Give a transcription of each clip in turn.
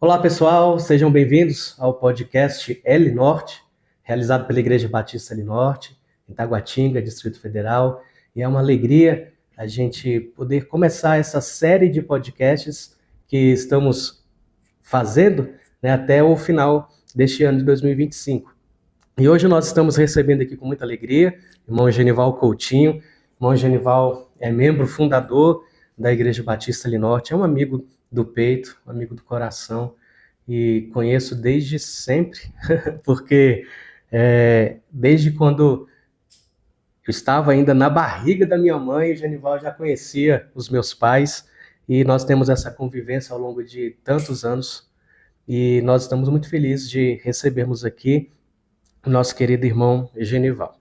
Olá, pessoal, sejam bem-vindos ao podcast L Norte, realizado pela Igreja Batista L Norte, em Taguatinga, Distrito Federal. E é uma alegria a gente poder começar essa série de podcasts que estamos fazendo, né, até o final deste ano de 2025. E hoje nós estamos recebendo aqui com muita alegria o irmão Genival Coutinho. O irmão Genival é membro fundador da Igreja Batista Ali Norte, é um amigo do peito, um amigo do coração, e conheço desde sempre, porque desde quando eu estava ainda na barriga da minha mãe, o Genival já conhecia os meus pais, e nós temos essa convivência ao longo de tantos anos, e nós estamos muito felizes de recebermos aqui o nosso querido irmão Genival.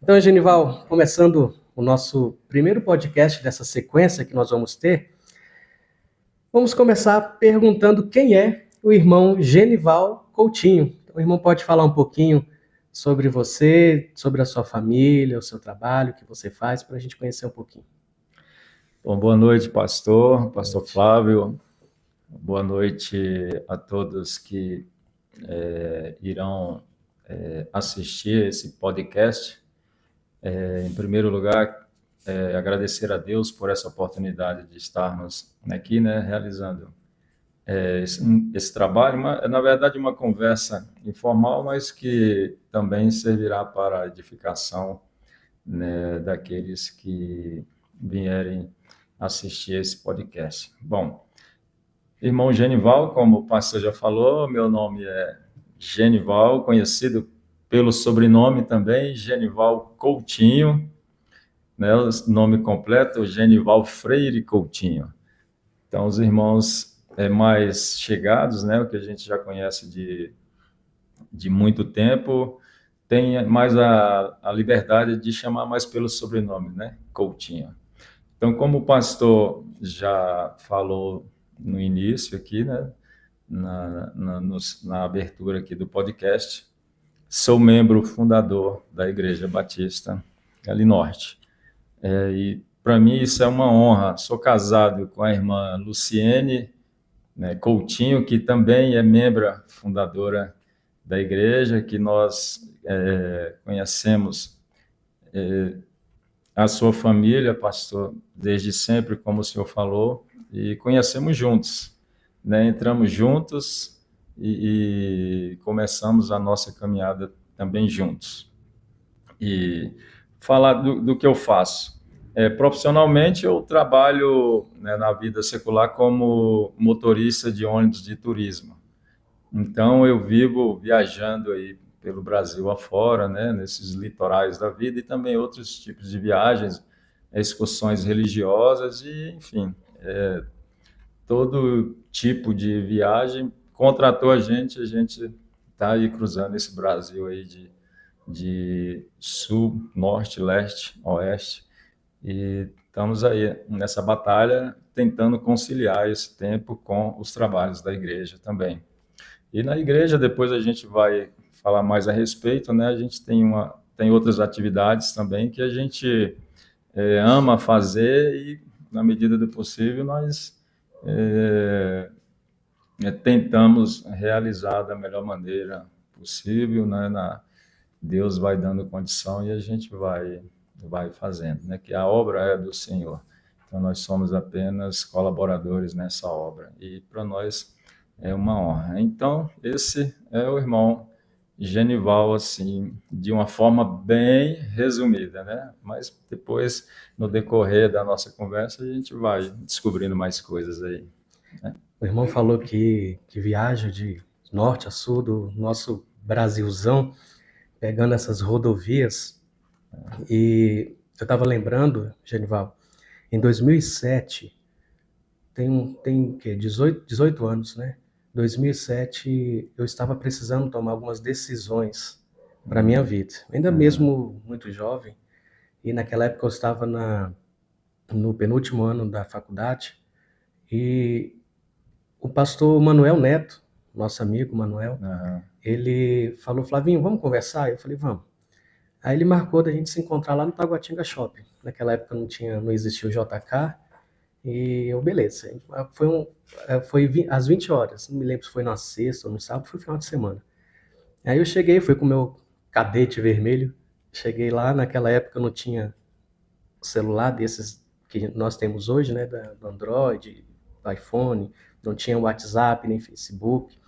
Então, Genival, começando o nosso primeiro podcast dessa sequência que nós vamos ter, vamos começar perguntando quem é o irmão Genival Coutinho. Então, o irmão pode falar um pouquinho sobre você, sobre a sua família, o seu trabalho, o que você faz, para a gente conhecer um pouquinho. Bom, boa noite, pastor Flávio. Boa noite a todos que irão assistir esse podcast. Em primeiro lugar, agradecer a Deus por essa oportunidade de estarmos aqui, realizando esse trabalho. Na verdade, uma conversa informal, mas que também servirá para a edificação, daqueles que vierem assistir esse podcast. Bom, irmão Genival, como o pastor já falou, meu nome é Genival, conhecido pelo sobrenome também, Genival Coutinho, o nome completo, Genival Freire Coutinho. Então, os irmãos mais chegados, o que a gente já conhece de muito tempo, tem mais a liberdade de chamar mais pelo sobrenome, Coutinho. Então, como o pastor já falou no início aqui, na abertura aqui do podcast, sou membro fundador da Igreja Batista Ali Norte. E para mim isso é uma honra. Sou casado com a irmã Luciene Coutinho, que também é membro fundadora da igreja, que nós conhecemos a sua família, pastor, desde sempre, como o senhor falou, e conhecemos juntos, entramos juntos e começamos a nossa caminhada também juntos. E falar do que eu faço. Profissionalmente, eu trabalho na vida secular como motorista de ônibus de turismo. Então, eu vivo viajando aí pelo Brasil afora, nesses litorais da vida, e também outros tipos de viagens, excursões religiosas e, enfim, todo tipo de viagem contratou a gente está aí cruzando esse Brasil aí de sul, norte, leste, oeste, e estamos aí nessa batalha tentando conciliar esse tempo com os trabalhos da igreja também. E na igreja, depois a gente vai falar mais a respeito, a gente tem outras atividades também que a gente ama fazer e, na medida do possível, nós tentamos realizar da melhor maneira possível, Deus vai dando condição e a gente vai fazendo, que a obra é do Senhor. Então, nós somos apenas colaboradores nessa obra e para nós é uma honra. Então, esse é o irmão Genival, assim, de uma forma bem resumida, Mas depois, no decorrer da nossa conversa, a gente vai descobrindo mais coisas aí. O irmão falou que viaja de norte a sul do nosso Brasilzão, pegando essas rodovias. E eu estava lembrando, Genival, em 2007, tem que 18 anos, 2007, eu estava precisando tomar algumas decisões para a minha vida. Ainda mesmo muito jovem, e naquela época eu estava no penúltimo ano da faculdade, e o pastor Manuel Neto, nosso amigo Manuel, ele falou: Flavinho, vamos conversar? Eu falei: vamos. Aí ele marcou da gente se encontrar lá no Taguatinga Shopping. Naquela época não existia o JK, E eu, beleza. Foi às 20 horas, não me lembro se foi na sexta ou no sábado, foi final de semana. Aí eu cheguei, fui com o meu cadete vermelho, cheguei lá, naquela época não tinha celular desses que nós temos hoje, né, do Android, do iPhone, não tinha WhatsApp nem Facebook,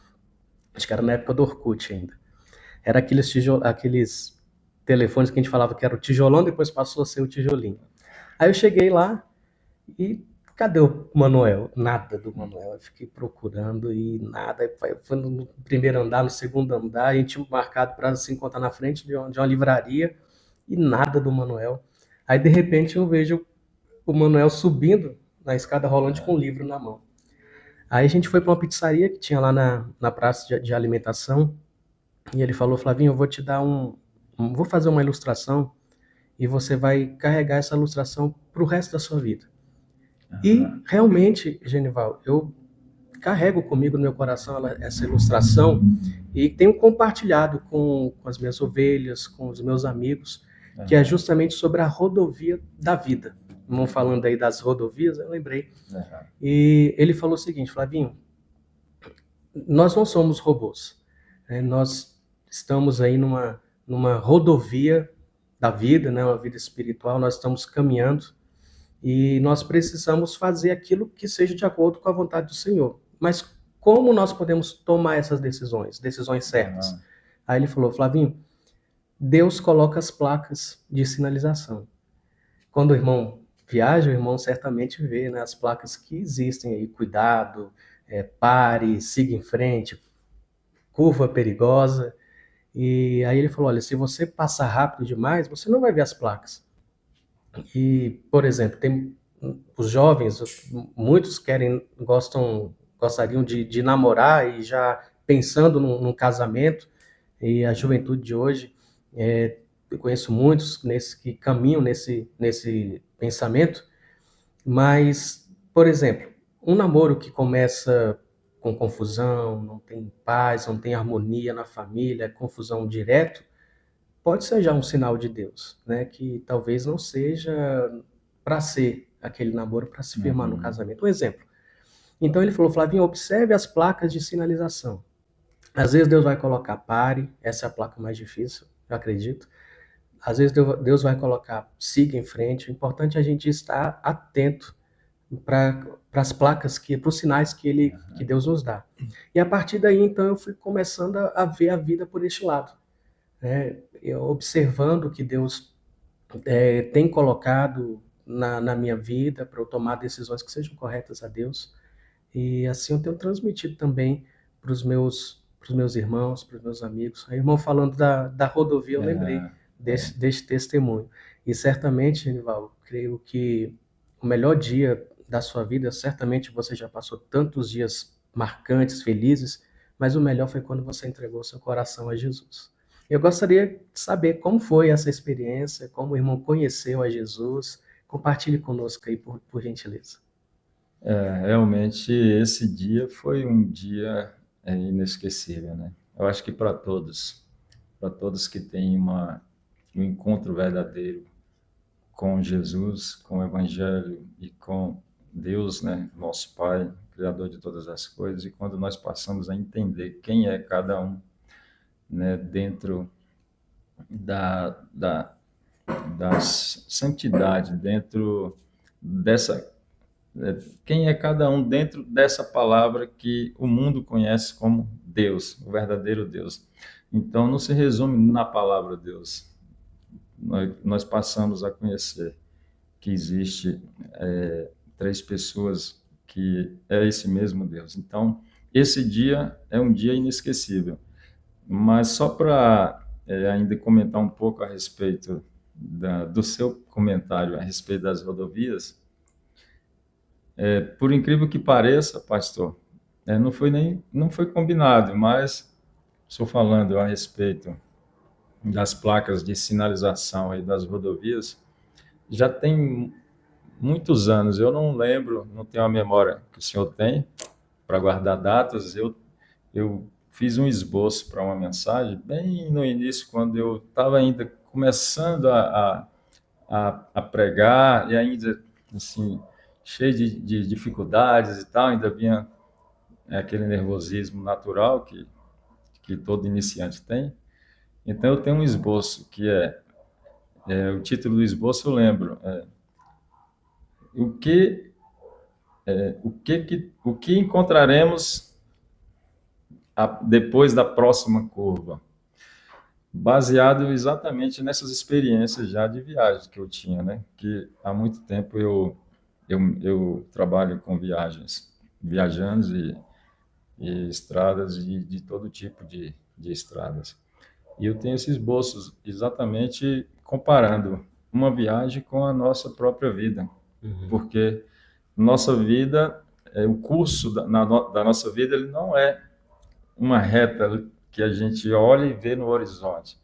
acho que era na época do Orkut ainda. Era aqueles telefones que a gente falava que era o tijolão, depois passou a ser o tijolinho. Aí eu cheguei lá e cadê o Manuel? Nada do Manuel. Eu fiquei procurando e nada. Foi no primeiro andar, no segundo andar, a gente tinha marcado para se encontrar na frente de uma livraria e nada do Manuel. Aí de repente eu vejo o Manuel subindo na escada rolante com um livro na mão. Aí a gente foi para uma pizzaria que tinha lá na praça de alimentação e ele falou: Flavinho, eu vou te dar vou fazer uma ilustração e você vai carregar essa ilustração para o resto da sua vida. E realmente, Genival, eu carrego comigo no meu coração essa ilustração e tenho compartilhado com as minhas ovelhas, com os meus amigos, que é justamente sobre a rodovia da vida. Vamos falando aí das rodovias, eu lembrei. E ele falou o seguinte: Flavinho, nós não somos robôs, né? Nós estamos aí numa rodovia da vida, né? Uma vida espiritual, nós estamos caminhando e nós precisamos fazer aquilo que seja de acordo com a vontade do Senhor. Mas como nós podemos tomar essas decisões certas? Aí ele falou: Flavinho, Deus coloca as placas de sinalização. Quando o irmão viaja, o irmão certamente vê, né, as placas que existem aí: cuidado, pare, siga em frente, curva perigosa. E aí ele falou: olha, se você passar rápido demais, você não vai ver as placas. E, por exemplo, tem os jovens, muitos gostariam de namorar e já pensando num casamento, e a juventude de hoje, eu conheço muitos que caminham nesse pensamento, mas, por exemplo, um namoro que começa com confusão, não tem paz, não tem harmonia na família, confusão direto, pode ser já um sinal de Deus, né? Que talvez não seja para ser aquele namoro para se firmar no casamento. Um exemplo. Então ele falou: Flavinho, observe as placas de sinalização. Às vezes Deus vai colocar pare, essa é a placa mais difícil, eu acredito. Às vezes Deus vai colocar siga em frente. O importante é a gente estar atento para as placas, para os sinais que Deus nos dá. E a partir daí, então, eu fui começando a ver a vida por este lado, né? Eu observando o que Deus tem colocado na minha vida para eu tomar decisões que sejam corretas a Deus. E assim eu tenho transmitido também para os meus irmãos, para os meus amigos. Aí, irmão, falando da rodovia, eu lembrei deste testemunho. E certamente, Genival, creio que o melhor dia da sua vida, certamente você já passou tantos dias marcantes, felizes, mas o melhor foi quando você entregou seu coração a Jesus. Eu gostaria de saber como foi essa experiência, como o irmão conheceu a Jesus. Compartilhe conosco aí, por gentileza. Realmente esse dia foi um dia inesquecível, né? Eu acho que para todos que têm um encontro verdadeiro com Jesus, com o Evangelho e com Deus, né, nosso Pai, Criador de todas as coisas, e quando nós passamos a entender quem é cada um, né, dentro da santidade, dentro dessa quem é cada um dentro dessa palavra que o mundo conhece como Deus, o verdadeiro Deus. Então, não se resume na palavra Deus. Nós passamos a conhecer que existe três pessoas que é esse mesmo Deus. Então, esse dia é um dia inesquecível. Mas só para ainda comentar um pouco a respeito do seu comentário a respeito das rodovias, por incrível que pareça, pastor, não foi combinado, mas estou falando a respeito das placas de sinalização aí das rodovias, já tem muitos anos. Eu não lembro, não tenho a memória que o senhor tem para guardar datas. Eu fiz um esboço para uma mensagem bem no início, quando eu estava ainda começando a pregar e ainda assim cheio de dificuldades e tal, ainda vinha aquele nervosismo natural que todo iniciante tem. Então eu tenho um esboço que o título do esboço eu lembro, o que o que encontraremos depois da próxima curva, baseado exatamente nessas experiências já de viagem que eu tinha, né? Que há muito tempo eu trabalho com viajantes e estradas de todo tipo de estradas. E eu tenho esses esboços exatamente comparando uma viagem com a nossa própria vida, porque nossa vida, o curso da nossa vida, ele não é uma reta que a gente olha e vê no horizonte.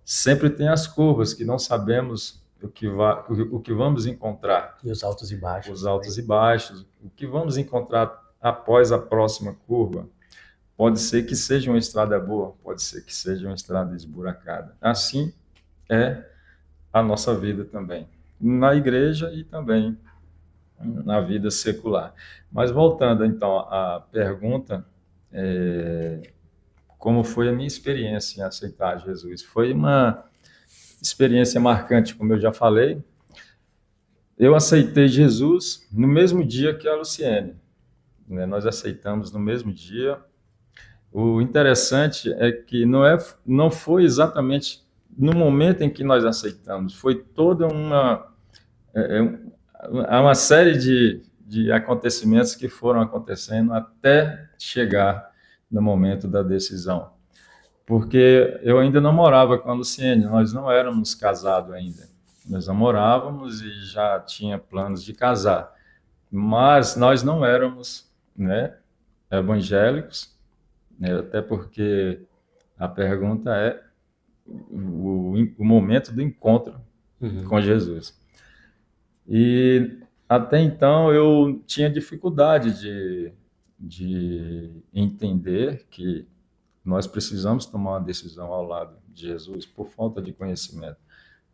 Sempre tem as curvas que não sabemos o que vamos encontrar. E os altos e baixos. Os altos e baixos. O que vamos encontrar após a próxima curva. Pode ser que seja uma estrada boa, pode ser que seja uma estrada esburacada. Assim é a nossa vida também, na igreja e também na vida secular. Mas voltando então à pergunta, como foi a minha experiência em aceitar Jesus? Foi uma experiência marcante, como eu já falei. Eu aceitei Jesus no mesmo dia que a Luciene, né? Nós aceitamos no mesmo dia. O interessante é que não foi exatamente no momento em que nós aceitamos, foi toda uma série de acontecimentos que foram acontecendo até chegar no momento da decisão. Porque eu ainda não morava com a Luciene, nós não éramos casados ainda. Nós namorávamos e já tinha planos de casar, mas nós não éramos, né, evangélicos, né, até porque a pergunta é o momento do encontro com Jesus. E até então eu tinha dificuldade de entender que nós precisamos tomar uma decisão ao lado de Jesus por falta de conhecimento.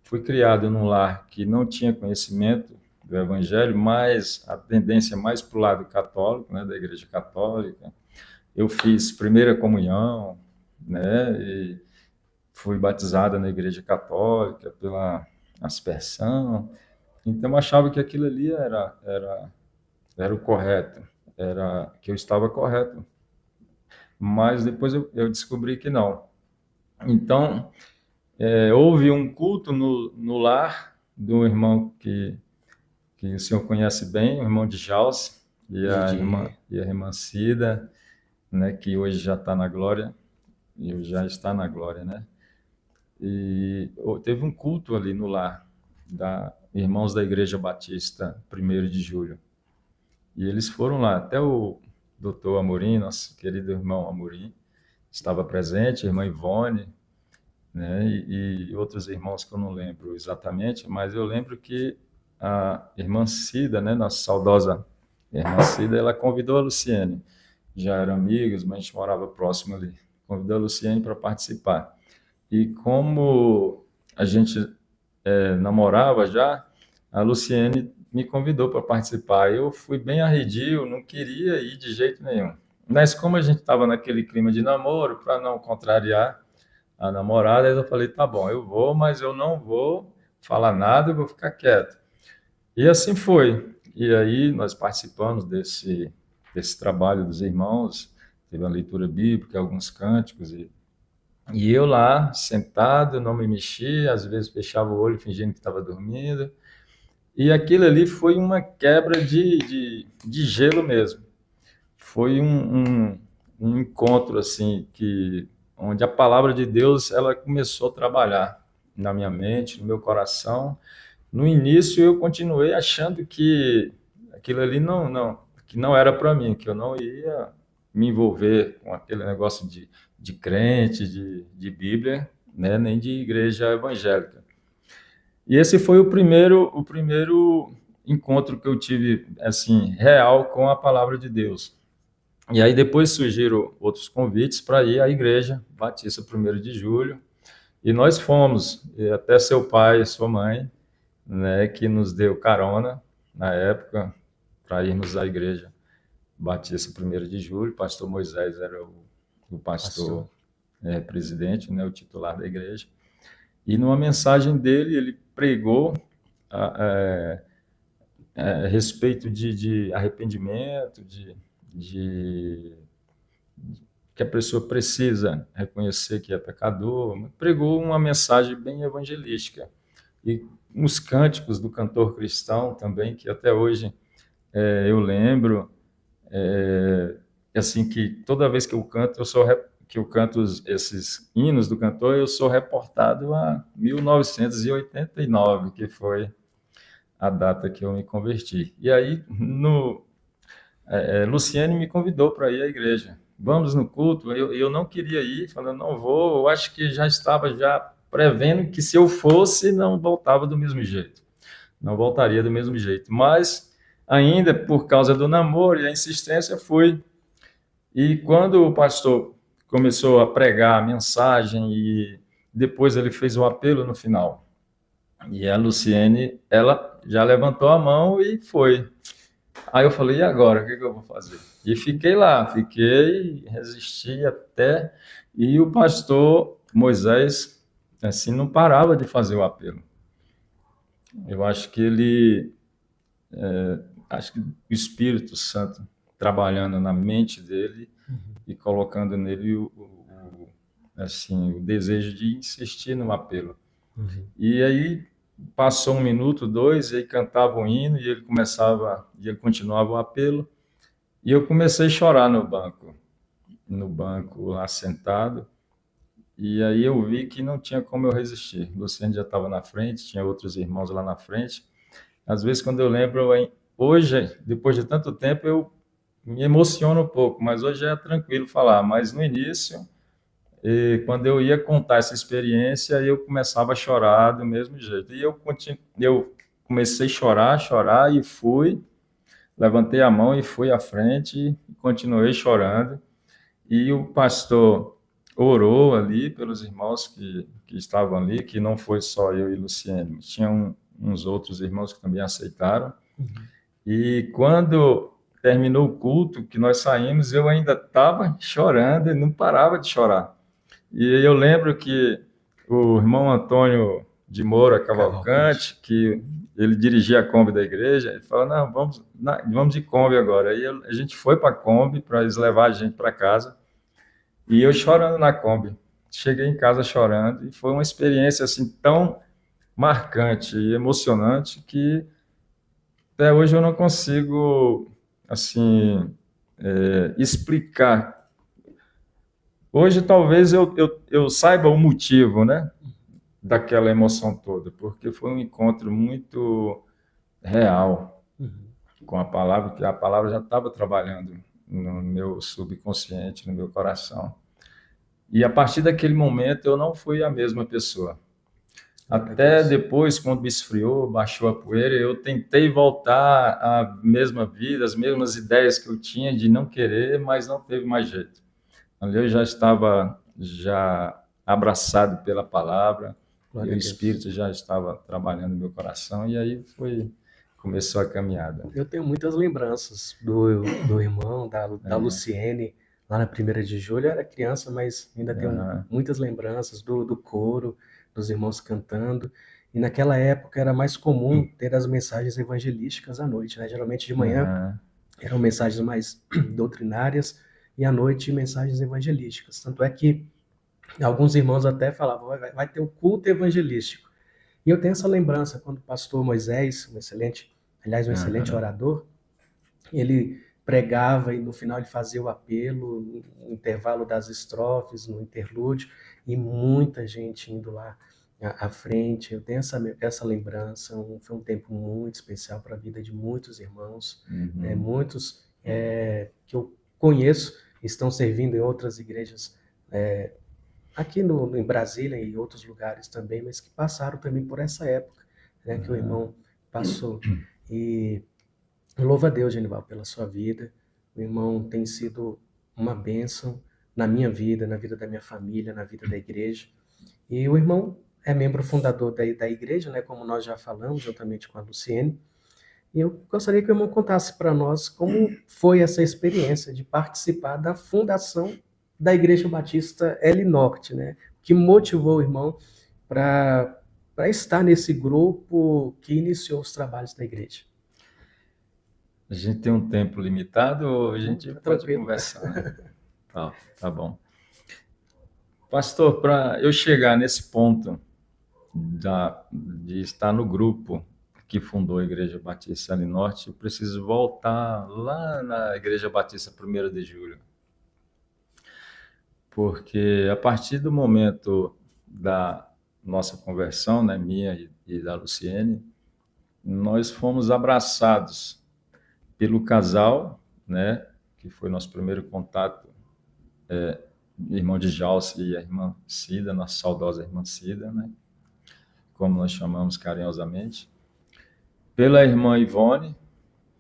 Fui criado num lar que não tinha conhecimento do Evangelho, mas a tendência mais para o lado católico, né, da Igreja Católica. Eu fiz primeira comunhão, né, e fui batizado na Igreja Católica pela aspersão. Então eu achava que aquilo ali era o correto, era que eu estava correto. Mas depois eu descobri que não. Então, houve um culto no lar do irmão que o senhor conhece bem, o irmão de Jalce, e a irmã Cida, né, que hoje já está na glória, e já está na glória, né? E teve um culto ali no lar da irmãos da Igreja Batista, 1º de julho. E eles foram lá, até o doutor Amorim, nosso querido irmão Amorim, estava presente, a irmã Ivone, né, e outros irmãos que eu não lembro exatamente, mas eu lembro que a irmã Cida, né, nossa saudosa irmã Cida, ela convidou a Luciene, já eram amigos, mas a gente morava próximo ali, convidou a Luciene para participar. E como a gente namorava já, a Luciene me convidou para participar. Eu fui bem arredio, não queria ir de jeito nenhum. Mas como a gente estava naquele clima de namoro, para não contrariar a namorada, eu falei, tá bom, eu vou, mas eu não vou falar nada, eu vou ficar quieto. E assim foi. E aí nós participamos desse trabalho dos irmãos, teve uma leitura bíblica, alguns cânticos, e eu lá, sentado, não me mexia, às vezes fechava o olho fingindo que estava dormindo. E aquilo ali foi uma quebra de gelo mesmo. Foi um encontro, assim, onde a palavra de Deus ela começou a trabalhar na minha mente, no meu coração. No início, eu continuei achando que aquilo ali que não era para mim, que eu não ia me envolver com aquele negócio de crente, de Bíblia, né, nem de igreja evangélica. E esse foi o primeiro encontro que eu tive, assim, real com a palavra de Deus. E aí depois surgiram outros convites para ir à igreja Batista 1º de julho, e nós fomos, e até seu pai e sua mãe, né, que nos deu carona na época, para irmos à igreja Batista 1º de Julho. O pastor Moisés era o pastor presidente, né, o titular da igreja. E numa mensagem dele, ele pregou a respeito de arrependimento, de que a pessoa precisa reconhecer que é pecador. Pregou uma mensagem bem evangelística. E uns cânticos do cantor cristão também, que até hoje eu lembro, assim, que toda vez que eu canto, que eu canto esses hinos do cantor, eu sou reportado a 1989, que foi a data que eu me converti. E aí, Luciene me convidou para ir à igreja. Vamos no culto. Eu não queria ir, falando, não vou. Eu acho que já estava prevendo que se eu fosse, não voltava do mesmo jeito. Não voltaria do mesmo jeito. Mas, ainda por causa do namoro e a insistência, fui. E quando o pastor começou a pregar a mensagem e depois ele fez o apelo no final. E a Luciene, ela já levantou a mão e foi. Aí eu falei, e agora? O que eu vou fazer? E fiquei lá, resisti até. E o pastor Moisés, assim, não parava de fazer o apelo. Eu acho que acho que o Espírito Santo trabalhando na mente dele e colocando nele o desejo de insistir no apelo. E aí passou 1 minuto, 2, e aí cantava um hino e ele continuava o apelo. E eu comecei a chorar no banco lá sentado. E aí eu vi que não tinha como eu resistir. O Luciano já estava na frente, tinha outros irmãos lá na frente. Às vezes, quando eu lembro, hoje, depois de tanto tempo, eu me emociono um pouco, mas hoje é tranquilo falar. Mas no início, quando eu ia contar essa experiência, eu começava a chorar do mesmo jeito. E eu comecei a chorar e fui, levantei a mão e fui à frente e continuei chorando. E o pastor orou ali pelos irmãos que estavam ali, que não foi só eu e Luciene, tinha uns outros irmãos que também aceitaram. E quando terminou o culto, que nós saímos, eu ainda estava chorando e não parava de chorar. E eu lembro que o irmão Antônio de Moura Cavalcante, que ele dirigia a Kombi da igreja, ele falou, não, vamos de Kombi agora. Aí a gente foi para a Kombi, para eles levar a gente para casa, e eu chorando na Kombi. Cheguei em casa chorando, e foi uma experiência assim tão marcante e emocionante que até hoje eu não consigo assim explicar. Hoje talvez eu saiba o motivo, né, daquela emoção toda, porque foi um encontro muito real com a palavra, que a palavra já estava trabalhando no meu subconsciente, no meu coração. E a partir daquele momento eu não fui a mesma pessoa. Até depois, quando me esfriou, baixou a poeira, eu tentei voltar à mesma vida, as mesmas ideias que eu tinha de não querer, mas não teve mais jeito. Ali eu já estava abraçado pela palavra, e o Espírito já estava trabalhando no meu coração, e aí começou a caminhada. Eu tenho muitas lembranças do irmão, da Luciene, lá na 1ª de Julho. Eu era criança, mas ainda tenho muitas lembranças do coro, dos irmãos cantando. E naquela época era mais comum ter as mensagens evangelísticas à noite, né? Geralmente de manhã eram mensagens mais doutrinárias e à noite mensagens evangelísticas. Tanto é que alguns irmãos até falavam, vai ter um culto evangelístico. E eu tenho essa lembrança quando o pastor Moisés, um excelente orador, ele pregava e no final ele fazia o apelo, no intervalo das estrofes, no interlúdio, e muita gente indo lá à frente. Eu tenho essa lembrança. Foi um tempo muito especial para a vida de muitos irmãos, muitos que eu conheço estão servindo em outras igrejas aqui em Brasília e em outros lugares também, mas que passaram também por essa época, né, que o irmão passou. E louvo a Deus, Genival, pela sua vida. O irmão tem sido uma bênção na minha vida, na vida da minha família, na vida da igreja. E o irmão é membro fundador da igreja, né, como nós já falamos, juntamente com a Luciene. E eu gostaria que o irmão contasse para nós como foi essa experiência de participar da fundação da Igreja Batista L Norte, né? O que motivou o irmão para estar nesse grupo que iniciou os trabalhos da igreja. A gente tem um tempo limitado ou a gente Tá pode tranquilo. conversar, né? Tá bom. Pastor, para eu chegar nesse ponto de estar no grupo que fundou a Igreja Batista ali Norte, eu preciso voltar lá na Igreja Batista 1º de Julho. Porque a partir do momento da nossa conversão, né, minha e da Luciene, nós fomos abraçados pelo casal, né, que foi nosso primeiro contato, irmão de Jalce e a irmã Cida, nossa saudosa irmã Cida, né, como nós chamamos carinhosamente, pela irmã Ivone,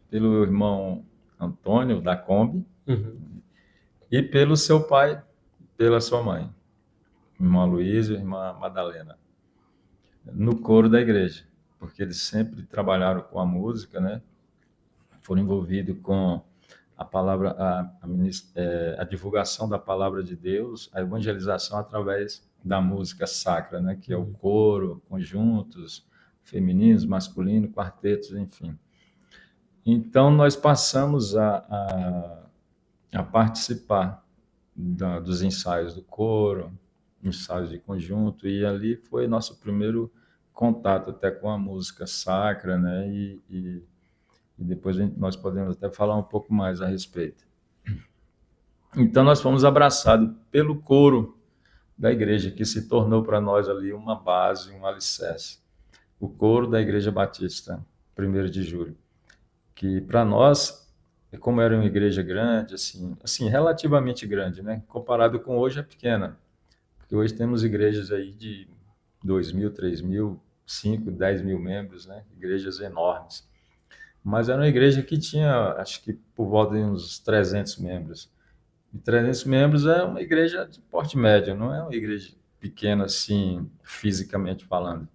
pelo irmão Antônio, da Kombi, e pelo seu pai, pela sua mãe, irmã Luísa e irmã Madalena, no coro da igreja, porque eles sempre trabalharam com a música, né, foram envolvidos com a palavra, a divulgação da palavra de Deus, a evangelização através da música sacra, né, que é o coro, conjuntos, femininos, masculinos, quartetos, enfim. Então, nós passamos a participar dos ensaios do coro, ensaios de conjunto, e ali foi nosso primeiro contato até com a música sacra, né, e depois nós podemos até falar um pouco mais a respeito. Então, nós fomos abraçados pelo coro da igreja, que se tornou para nós ali uma base, um alicerce. O coro da Igreja Batista, 1º de Julho, que para nós, como era uma igreja grande, assim, relativamente grande, né? Comparado com hoje, é pequena. Porque hoje temos igrejas aí de 2.000, 3.000, 5, 10 mil membros, né? Igrejas enormes. Mas era uma igreja que tinha, acho que por volta de uns 300 membros. E 300 membros é uma igreja de porte médio, não é uma igreja pequena assim, fisicamente falando.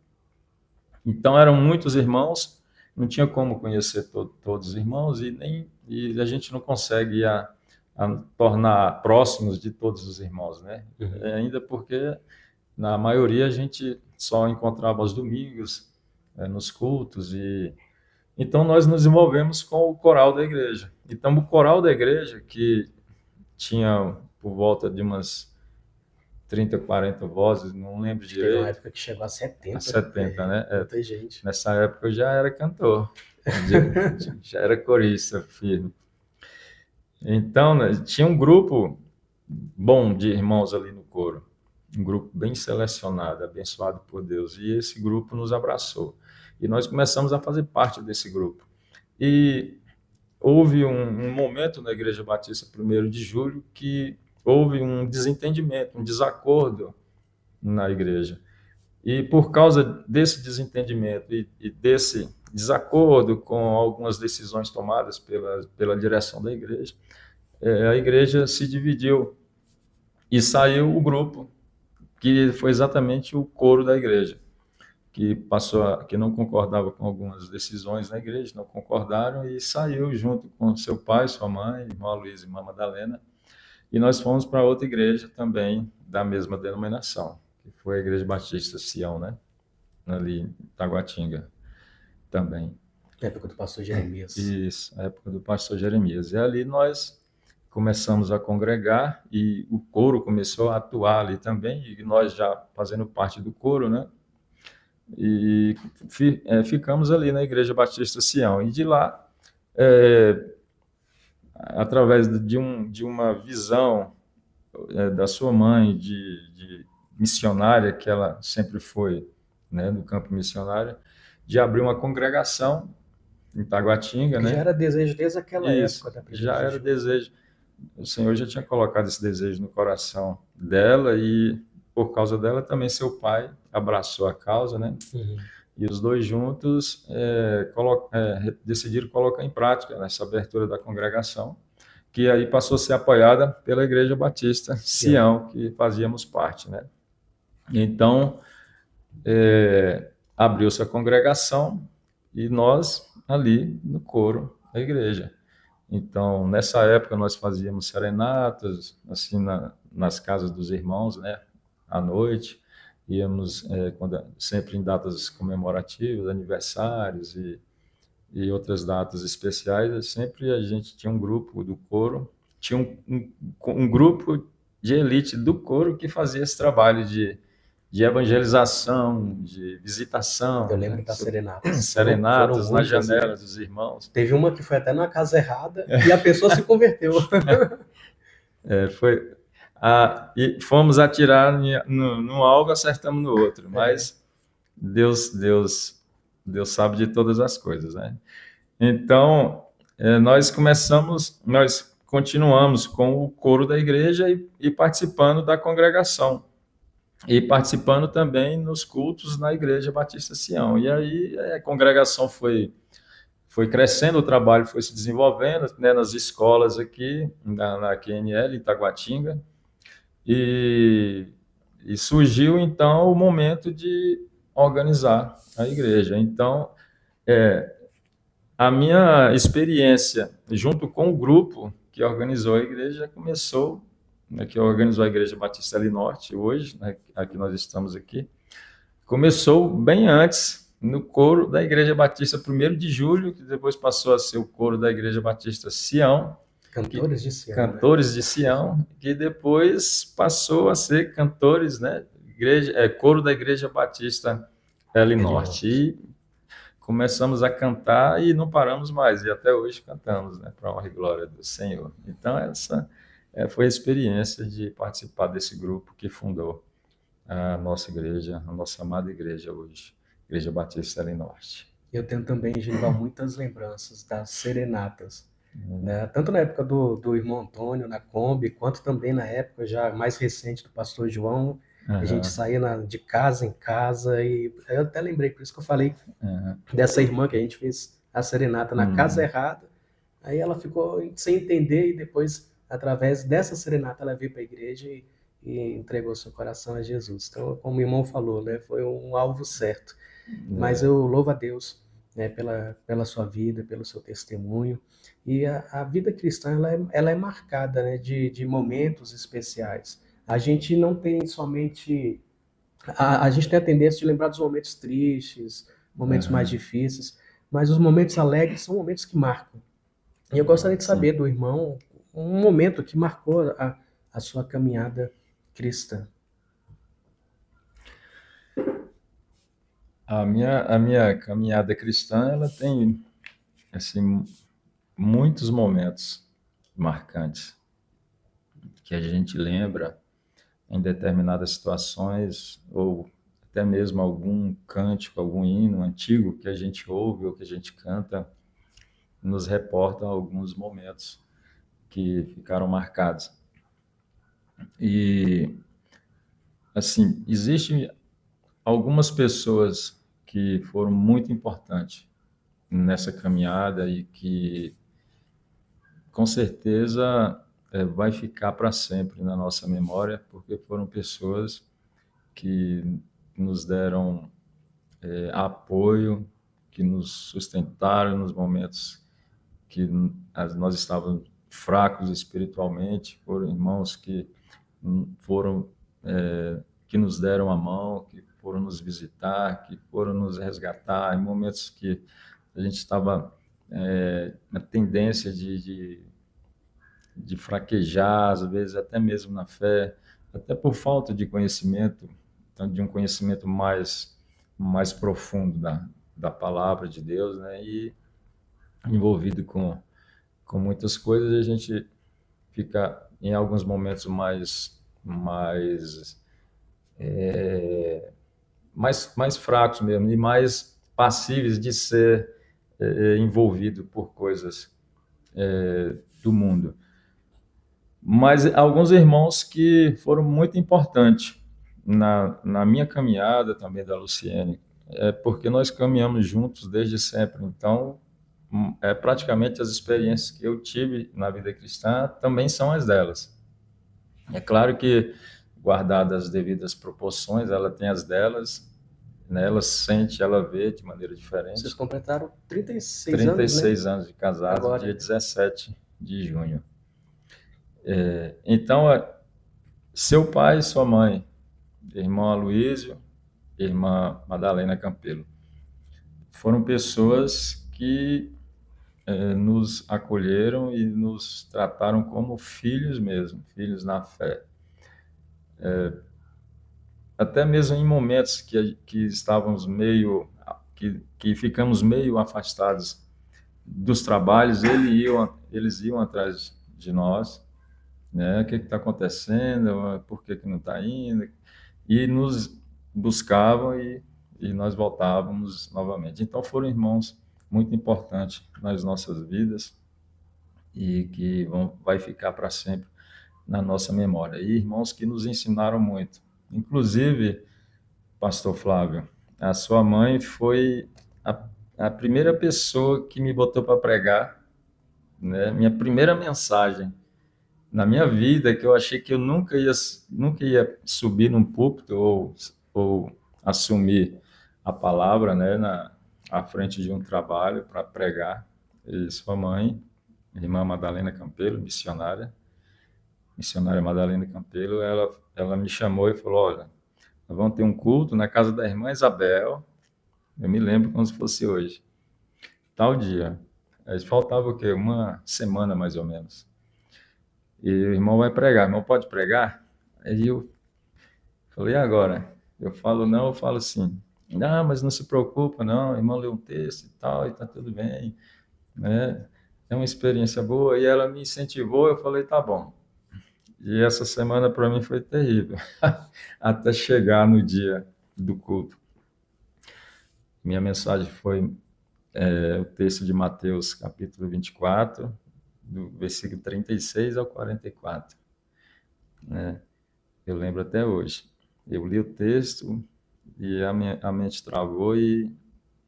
Então eram muitos irmãos, não tinha como conhecer todos os irmãos e a gente não consegue a tornar próximos de todos os irmãos, né? Ainda porque na maioria a gente só encontrava aos domingos, nos cultos e então, nós nos envolvemos com o coral da igreja. Então, o coral da igreja, que tinha por volta de umas 30, 40 vozes, não lembro direito. Teve uma época que chegou a 70. A 70, né? Muita gente. Nessa época eu já era cantor, já era corista firme. Então, né, tinha um grupo bom de irmãos ali no coro, um grupo bem selecionado, abençoado por Deus, e esse grupo nos abraçou. E nós começamos a fazer parte desse grupo. E houve um momento na Igreja Batista 1º de Julho que houve um desentendimento, um desacordo na igreja. E por causa desse desentendimento e desse desacordo com algumas decisões tomadas pela direção da igreja, a igreja se dividiu e saiu o grupo, que foi exatamente o coro da igreja, que não concordava com algumas decisões na igreja, não concordaram e saiu junto com seu pai, sua mãe, irmã Luísa e irmã Madalena, e nós fomos para outra igreja também da mesma denominação, que foi a Igreja Batista Sião, né? Ali em Taguatinga também. Na época do pastor Jeremias. Isso, a época do pastor Jeremias. E ali nós começamos a congregar e o coro começou a atuar ali também, e nós já fazendo parte do coro, né? E ficamos ali na Igreja Batista Sião. E de lá, através de uma visão da sua mãe, de missionária, que ela sempre foi, né, no campo missionário, de abrir uma congregação em Taguatinga, né? Já era desejo desde aquela época da primeira já era desejo. O Senhor já tinha colocado esse desejo no coração dela e por causa dela também seu pai abraçou a causa, né? E os dois juntos decidiram colocar em prática essa abertura da congregação, que aí passou a ser apoiada pela Igreja Batista Sião, que fazíamos parte, né? Então, abriu-se a congregação e nós ali no coro da igreja. Então, nessa época, nós fazíamos serenatas, assim, nas casas dos irmãos, né, à noite. Íamos sempre em datas comemorativas, aniversários e outras datas especiais. Sempre a gente tinha um grupo do coro, tinha um grupo de elite do coro que fazia esse trabalho de evangelização, de Eu visitação, lembro né, das serenatas. Foram serenatas nas muitas, né? janelas dos irmãos. Teve uma que foi até na casa errada e a pessoa se converteu. Foi, e fomos atirar num alvo, acertamos no outro, mas Deus sabe de todas as coisas, né? Então, nós continuamos com o coro da igreja e participando da congregação, e participando também nos cultos na Igreja Batista Sião. E aí a congregação foi crescendo, o trabalho foi se desenvolvendo, né, nas escolas aqui, na QNL, em Taguatinga, e, e surgiu, então, o momento de organizar a igreja. Então, a minha experiência junto com o grupo que organizou a igreja começou, né, que organizou a Igreja Batista ali Norte hoje, né, aqui nós estamos aqui, começou bem antes, no coro da Igreja Batista 1º de Julho, que depois passou a ser o coro da Igreja Batista Sião, Cantores de Sião, Cantores de Sião, que depois passou a ser cantores, né, coro da Igreja Batista L Norte. E começamos a cantar e não paramos mais, e até hoje cantamos, né, para a honra e glória do Senhor. Então, essa foi a experiência de participar desse grupo que fundou a nossa igreja, a nossa amada igreja hoje, Igreja Batista L Norte. Eu tenho também, Genival, muitas lembranças das serenatas, né? Tanto na época do irmão Antônio, na Kombi, quanto também na época já mais recente do pastor João. A gente saía de casa em casa e eu até lembrei, por isso que eu falei dessa irmã que a gente fez a serenata na casa errada. Aí ela ficou sem entender e depois, através dessa serenata, ela veio para a igreja e entregou seu coração a Jesus. Então, como o irmão falou, né, foi um alvo certo. Mas eu louvo a Deus, né, pela sua vida, pelo seu testemunho. E a vida cristã ela é marcada, né, de momentos especiais. A gente não tem somente. A gente tem a tendência de lembrar dos momentos tristes, momentos mais difíceis, mas os momentos alegres são momentos que marcam. E eu gostaria de saber do irmão um momento que marcou a sua caminhada cristã. A minha caminhada cristã, ela tem, assim, muitos momentos marcantes que a gente lembra em determinadas situações, ou até mesmo algum cântico, algum hino antigo que a gente ouve ou que a gente canta, nos reporta alguns momentos que ficaram marcados. E, assim, existem algumas pessoas que foram muito importantes nessa caminhada e que, com certeza, vai ficar para sempre na nossa memória, porque foram pessoas que nos deram apoio, que nos sustentaram nos momentos que nós estávamos fracos espiritualmente, foram irmãos que foram que nos deram a mão, que foram nos visitar, que foram nos resgatar em momentos que a gente estava na tendência de fraquejar, às vezes até mesmo na fé, até por falta de conhecimento, então, de um conhecimento mais profundo da palavra de Deus, né? E envolvido com muitas coisas, a gente fica em alguns momentos mais fracos mesmo, e mais passíveis de ser envolvido por coisas do mundo. Mas alguns irmãos que foram muito importantes na minha caminhada, também da Luciene, porque nós caminhamos juntos desde sempre. Então, praticamente as experiências que eu tive na vida cristã também são as delas. É claro que, guardadas as devidas proporções, ela tem as delas, né? Ela sente, ela vê de maneira Vocês diferente. completaram 36 anos, né? 36 anos de casado, dia Agora. 17 de junho. Então, seu pai e sua mãe, irmão Aloísio, irmã Madalena Campelo, foram pessoas que nos acolheram e nos trataram como filhos mesmo, filhos na fé. Até mesmo em momentos que estávamos que ficamos meio afastados dos trabalhos, eles iam atrás de nós, né? O que está acontecendo? Por que não está indo? E nos buscavam e nós voltávamos novamente. Então foram irmãos muito importantes nas nossas vidas e que vai ficar para sempre na nossa memória. E irmãos que nos ensinaram muito. Inclusive, Pastor Flávio, a sua mãe foi a primeira pessoa que me botou para pregar, né? Minha primeira mensagem na minha vida, que eu achei que eu nunca ia subir num púlpito ou assumir a palavra, né, à frente de um trabalho para pregar. E sua mãe, irmã Madalena Campelo, missionária Madalena Campelo, ela me chamou e falou: olha, nós vamos ter um culto na casa da irmã Isabel. Eu me lembro como se fosse hoje, tal dia. Aí faltava o quê? Uma semana mais ou menos. E o irmão vai pregar. O irmão pode pregar? Aí eu falei: e agora? Eu falo não, eu falo sim. Não, mas não se preocupa, não. O irmão leu um texto e tal, e tá tudo bem, né? É uma experiência boa. E ela me incentivou, eu falei: tá bom. E essa semana para mim foi terrível, até chegar no dia do culto. Minha mensagem foi o texto de Mateus, capítulo 24, do versículo 36 ao 44, né? Eu lembro até hoje. Eu li o texto e a mente travou e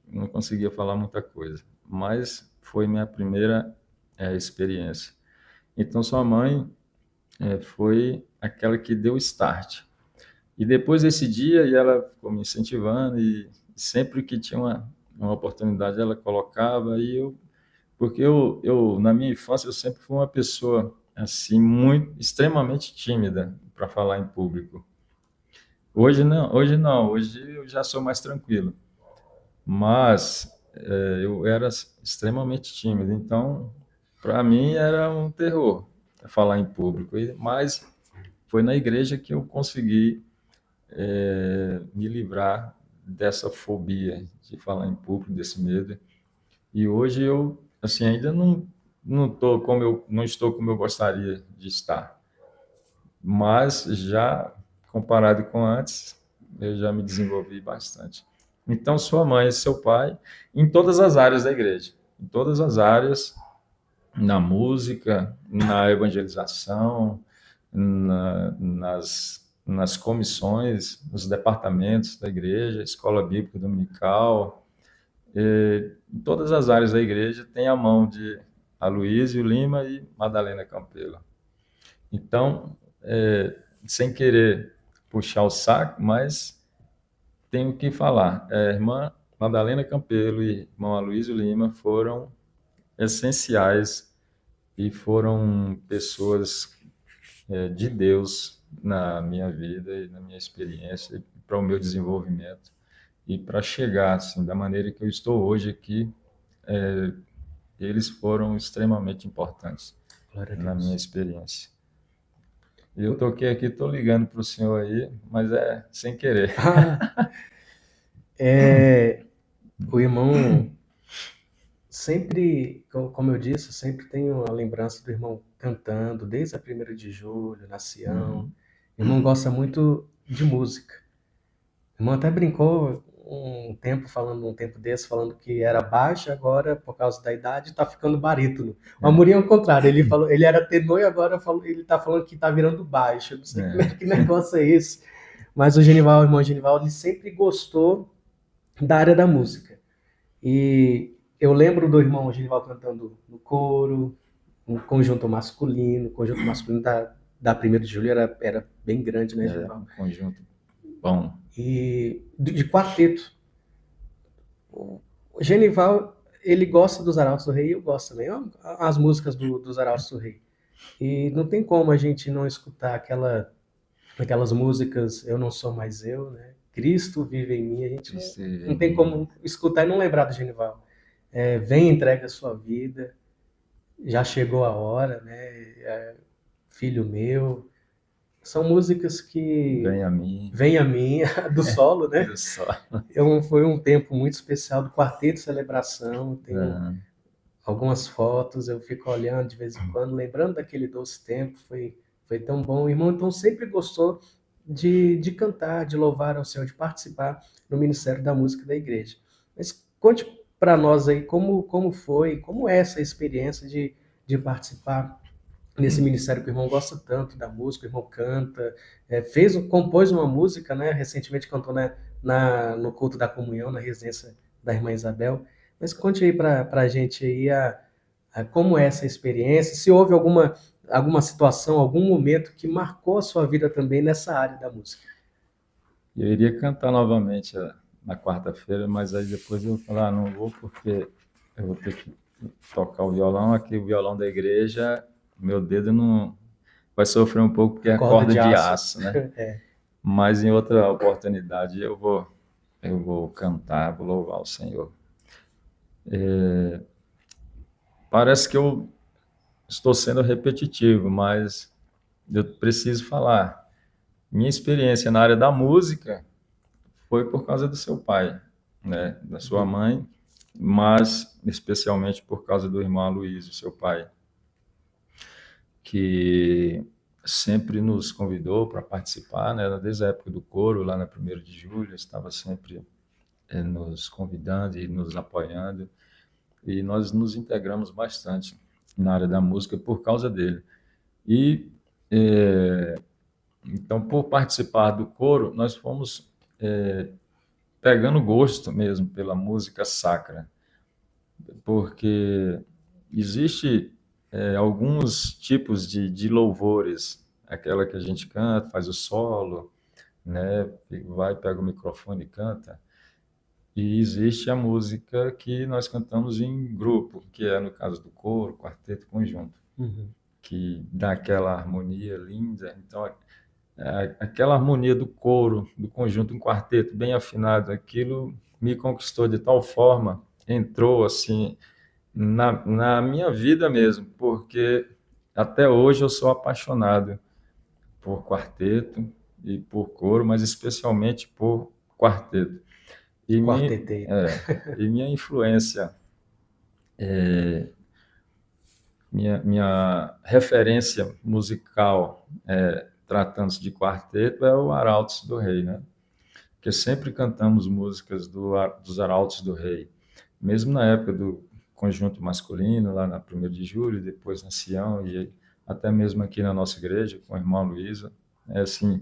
não conseguia falar muita coisa. Mas foi minha primeira experiência. Então, sua mãe foi aquela que deu o start. E depois desse dia, e ela ficou me incentivando e sempre que tinha uma oportunidade, ela colocava e porque na minha infância, eu sempre fui uma pessoa assim muito extremamente tímida para falar em público. Hoje não, hoje não, hoje eu já sou mais tranquilo, mas eu era extremamente tímido, então para mim era um terror falar em público, mas foi na igreja que eu consegui me livrar dessa fobia de falar em público, desse medo. E hoje eu, assim, ainda não estou como eu gostaria de estar, mas já comparado com antes, eu já me desenvolvi bastante. Então, sua mãe e seu pai, em todas as áreas da igreja, em todas as áreas, na música, na evangelização, nas comissões, nos departamentos da igreja, escola bíblica dominical, em todas as áreas da igreja tem a mão de Aloísio Lima e Madalena Campelo. Então, sem querer puxar o saco, mas tenho que falar. Irmã Madalena Campelo e irmão Aloísio Lima foram essenciais e foram pessoas de Deus na minha vida e na minha experiência, para o meu desenvolvimento e para chegar assim da maneira que eu estou hoje aqui. Eles foram extremamente importantes na minha experiência. Eu toquei aqui, estou ligando para o senhor aí, mas é sem querer. O irmão sempre, como eu disse, sempre tenho a lembrança do irmão cantando desde a 1ª de julho, na Sião. O irmão gosta muito de música. O irmão até brincou um tempo desse, falando que era baixo, agora, por causa da idade, está ficando barítono. O Amorim é o contrário, ele falou, ele era tenor e agora ele está falando que está virando baixo. Eu não sei que negócio é esse. Mas o irmão Genival, ele sempre gostou da área da música. E eu lembro do irmão Genival cantando no coro, um conjunto masculino. O conjunto masculino da 1ª de julho era bem grande, né, Genival? Um conjunto Bom, e de quarteto. O Genival, ele gosta dos Arautos do Rei e eu gosto também. As músicas dos Arautos do Rei. E não tem como a gente não escutar aquelas músicas Eu Não Sou Mais Eu, né? Cristo vive em mim. A gente Cristo não em tem mim. como escutar e não lembrar do Genival. Vem, entrega a sua vida, já chegou a hora, né? Filho meu. São músicas que Vem a mim. vem a mim, do solo, né? Do só. Foi um tempo muito especial do Quarteto de Celebração. Tenho Ah, algumas fotos, eu fico olhando de vez em quando, lembrando daquele doce tempo, foi tão bom. O irmão então sempre gostou de cantar, de louvar ao Senhor, de participar no Ministério da Música da igreja. Mas conte para nós aí como foi, como é essa experiência de participar nesse ministério que o irmão gosta tanto da música, o irmão canta, compôs uma música, né? Recentemente cantou no culto da comunhão, na residência da irmã Isabel. Mas conte aí para a gente aí como é essa experiência, se houve alguma situação, algum momento que marcou a sua vida também nessa área da música. eu iria cantar novamente na quarta-feira, mas aí depois eu vou falar, não vou porque eu vou ter que tocar o violão. Aqui, o violão da igreja, meu dedo não vai sofrer um pouco porque é Corda corda de de aço. aço, né? Mas em outra oportunidade eu vou cantar, vou louvar o Senhor. Parece que eu estou sendo repetitivo, mas eu preciso falar. Minha experiência na área da música foi por causa do seu pai, né, da sua mãe, mas especialmente por causa do irmão Aloysio, seu pai, que sempre nos convidou para participar, né, desde a época do coro, lá na 1º de julho, estava sempre nos convidando e nos apoiando, e nós nos integramos bastante na área da música por causa dele. E então, por participar do coro, nós fomos pegando gosto mesmo pela música sacra, porque existe alguns tipos de louvores, aquela que a gente canta, faz o solo, né, vai, pega o microfone e canta, e existe a música que nós cantamos em grupo, que é no caso do coro, quarteto, conjunto, que dá aquela harmonia linda. Então, aquela harmonia do coro, do conjunto, um quarteto bem afinado, aquilo me conquistou de tal forma, entrou assim na minha vida mesmo, porque até hoje eu sou apaixonado por quarteto e por coro, mas especialmente por quarteto. E minha, Quarteteiro. e minha influência, minha referência musical, tratando-se de quarteto, é o Arautos do Rei, né? Porque sempre cantamos músicas dos Arautos do Rei, mesmo na época do conjunto masculino, lá na 1º de julho, depois na Sião, e até mesmo aqui na nossa igreja, com o irmão Luísa. É assim,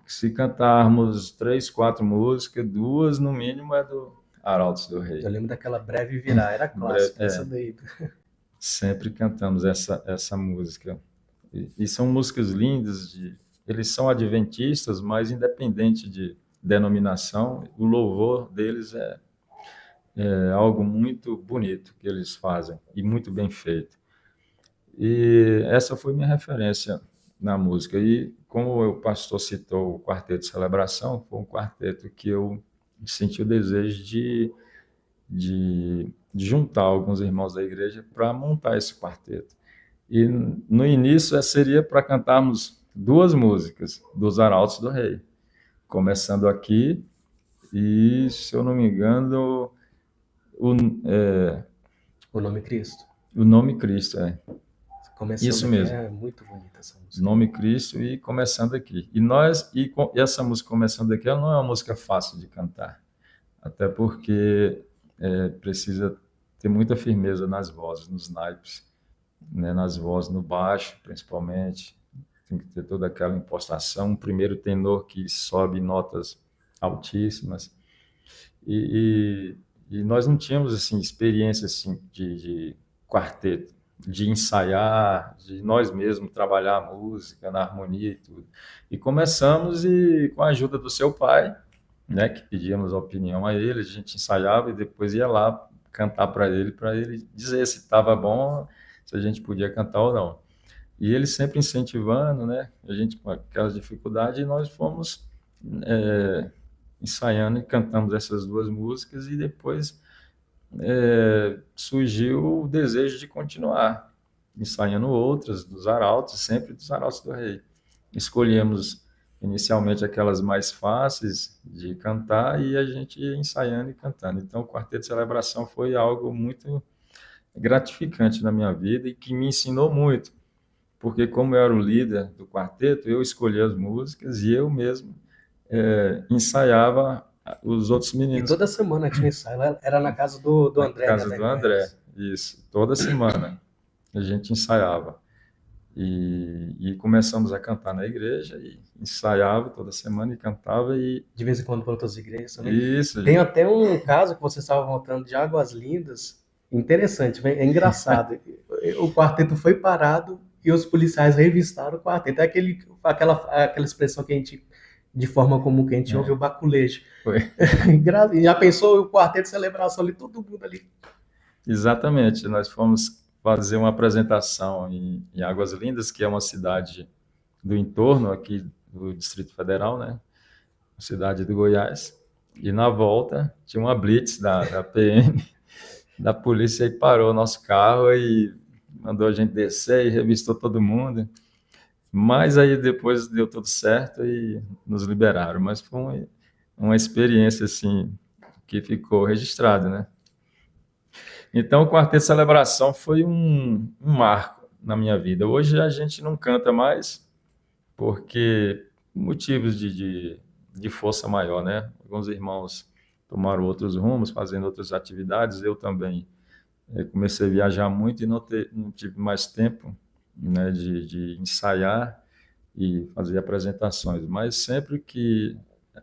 se cantarmos 3, 4 músicas, 2 no mínimo é do Arautos do Eu Rei. lembro daquela Breve Virá, era clássica, essa daí. Sempre cantamos essa música. E são músicas lindas, eles são adventistas, mas independente de denominação, o louvor deles é algo muito bonito que eles fazem e muito bem feito. E essa foi minha referência na música. E como o pastor citou o Quarteto de Celebração, foi um quarteto que eu senti o desejo de juntar alguns irmãos da igreja para montar esse quarteto. E no início seria para cantarmos 2 músicas dos Arautos do Rei, começando aqui e, se eu não me engano, o, O Nome Cristo. o Nome Cristo, Começando isso aqui, mesmo, é muito bonita essa música. Nome Cristo e começando aqui. E essa música começando aqui, ela não é uma música fácil de cantar, até porque precisa ter muita firmeza nas vozes, nos naipes, né, nas vozes, no baixo, principalmente. Tem que ter toda aquela impostação, um primeiro tenor que sobe notas altíssimas. E nós não tínhamos assim experiência assim de quarteto. de ensaiar, de nós mesmos trabalhar a música, na harmonia e tudo. E começamos e com a ajuda do seu pai, né, que pedíamos a opinião a ele, a gente ensaiava e depois ia lá cantar para ele dizer se estava bom, se a gente podia cantar ou não. E ele sempre incentivando, né, a gente com aquelas dificuldades, e nós fomos ensaiando e cantamos essas duas músicas e depois surgiu o desejo de continuar ensaiando outras dos arautos, sempre dos arautos do rei. Escolhemos inicialmente aquelas mais fáceis de cantar e a gente ia ensaiando e cantando. Então, o Quarteto de Celebração foi algo muito gratificante na minha vida e que me ensinou muito, porque como eu era o líder do quarteto, eu escolhia as músicas e eu mesmo ensaiava os outros E meninos. toda semana tinha ensaio. Era na casa do Na André, casa né? do André, isso. Toda semana a gente ensaiava. E começamos a cantar na igreja, e ensaiava toda semana e cantava. De vez em quando para outras igrejas também. Isso, Tem até um caso que você estava voltando de Águas Lindas, interessante, é engraçado. O quarteto foi parado e os policiais revistaram o quarteto. É aquela expressão que a gente, de forma comum, que a gente ouve, o baculejo. Foi. Já pensou o quarteto de celebração ali, todo mundo ali. Exatamente, nós fomos fazer uma apresentação em Águas Lindas, que é uma cidade do entorno aqui do Distrito Federal, né? Cidade do Goiás. E na volta tinha uma blitz da PM, da polícia, e parou o nosso carro e mandou a gente descer e revistou todo mundo. Mas aí depois deu tudo certo e nos liberaram. Mas foi uma experiência assim que ficou registrada, né? Então, o Quarteto de Celebração foi um marco na minha vida. Hoje a gente não canta mais, porque motivos de força maior, né? Alguns irmãos tomaram outros rumos, fazendo outras atividades. Eu também comecei a viajar muito e não tive mais tempo, né, de ensaiar e fazer apresentações. Mas sempre que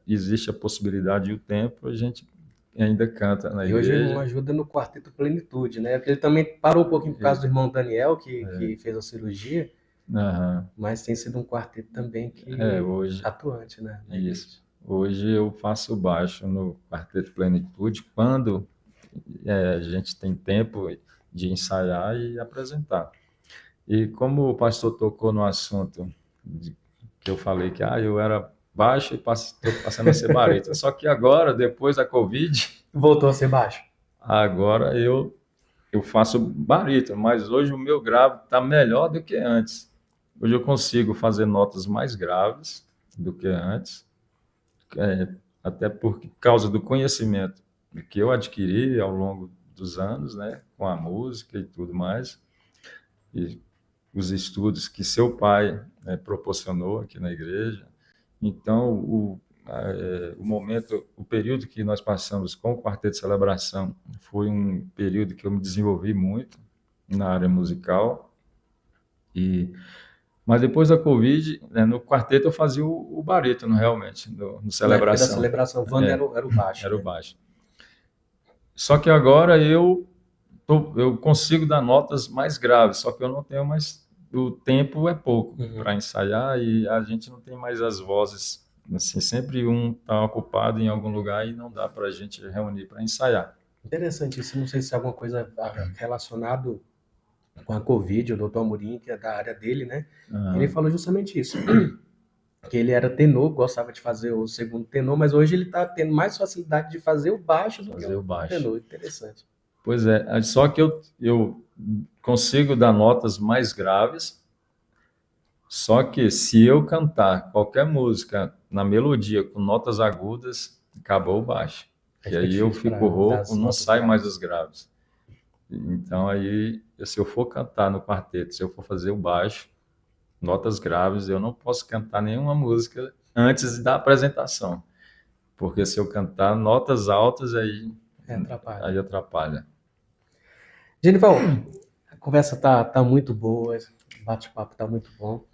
existe a possibilidade e o tempo, a gente ainda canta na E hoje o irmão igreja. ajuda no Quarteto Plenitude, né? Porque ele também parou um pouquinho por causa do irmão Daniel, que fez a cirurgia, Aham. mas tem sido um quarteto também que Hoje, atuante, né? Na igreja. isso. Hoje eu faço baixo no Quarteto Plenitude quando a gente tem tempo de ensaiar e apresentar. E como o pastor tocou no assunto que eu falei que eu era baixo e estou passando a ser barítono. Só que agora, depois da Covid, Voltou a ser baixo. agora eu faço barítono, mas hoje o meu grave está melhor do que antes. Hoje eu consigo fazer notas mais graves do que antes, até por causa do conhecimento que eu adquiri ao longo dos anos, né, com a música e tudo mais, e os estudos que seu pai proporcionou aqui na igreja. Então, o momento, o período que nós passamos com o Quarteto de Celebração foi um período que eu me desenvolvi muito na área musical. Mas depois da Covid, né, no quarteto eu fazia o barítono realmente, no Na época da Celebração. celebração, Wanda era o baixo. Era o né? baixo. Só que agora eu consigo dar notas mais graves, só que eu não tenho mais. O tempo é pouco para ensaiar e a gente não tem mais as vozes. Assim, sempre um está ocupado em algum lugar e não dá para a gente reunir para ensaiar. Interessante isso. Não sei se é alguma coisa relacionada com a Covid, o doutor Amorim, que é da área dele, né? Ele falou justamente isso. Que ele era tenor, gostava de fazer o segundo tenor, mas hoje ele está tendo mais facilidade de fazer o baixo do que o tenor. Interessante. Pois é, só que eu consigo dar notas mais graves, só que se eu cantar qualquer música na melodia com notas agudas, acabou o baixo. E aí eu fico rouco, não sai mais os graves. Então aí, se eu for cantar no quarteto, se eu for fazer o baixo, notas graves, eu não posso cantar nenhuma música antes da apresentação. Porque se eu cantar notas altas, aí atrapalha. Genival, a conversa tá muito boa, o bate-papo tá muito bom,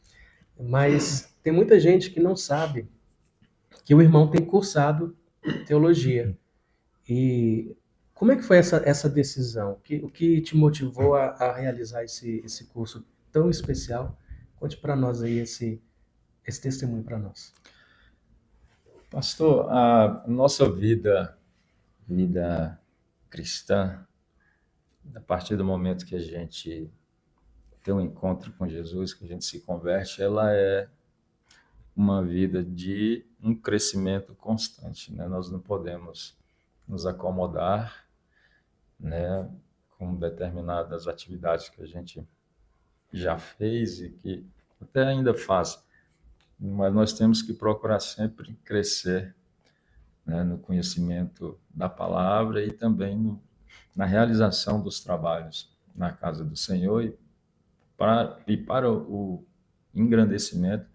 mas tem muita gente que não sabe que o irmão tem cursado teologia. E Como é que foi essa decisão? O que te motivou a realizar esse curso tão especial? Conte para nós aí esse testemunho para nós. Pastor, a nossa vida cristã, a partir do momento que a gente tem um encontro com Jesus, que a gente se converte, ela é uma vida de um crescimento constante, né? Nós não podemos nos acomodar, né, com determinadas atividades que a gente já fez e que até ainda faz, mas nós temos que procurar sempre crescer, né, no conhecimento da palavra e também na realização dos trabalhos na casa do Senhor para o engrandecimento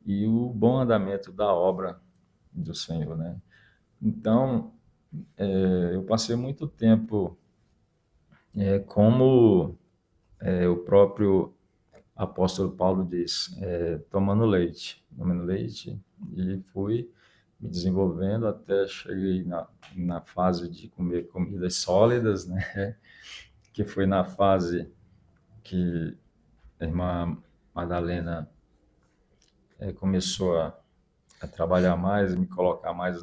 e o bom andamento da obra do Senhor, né? Então, eu passei muito tempo como o próprio apóstolo Paulo diz, tomando leite, e fui me desenvolvendo até cheguei na fase de comer comidas sólidas, né? Que foi na fase que a irmã Madalena começou a trabalhar mais, me colocar mais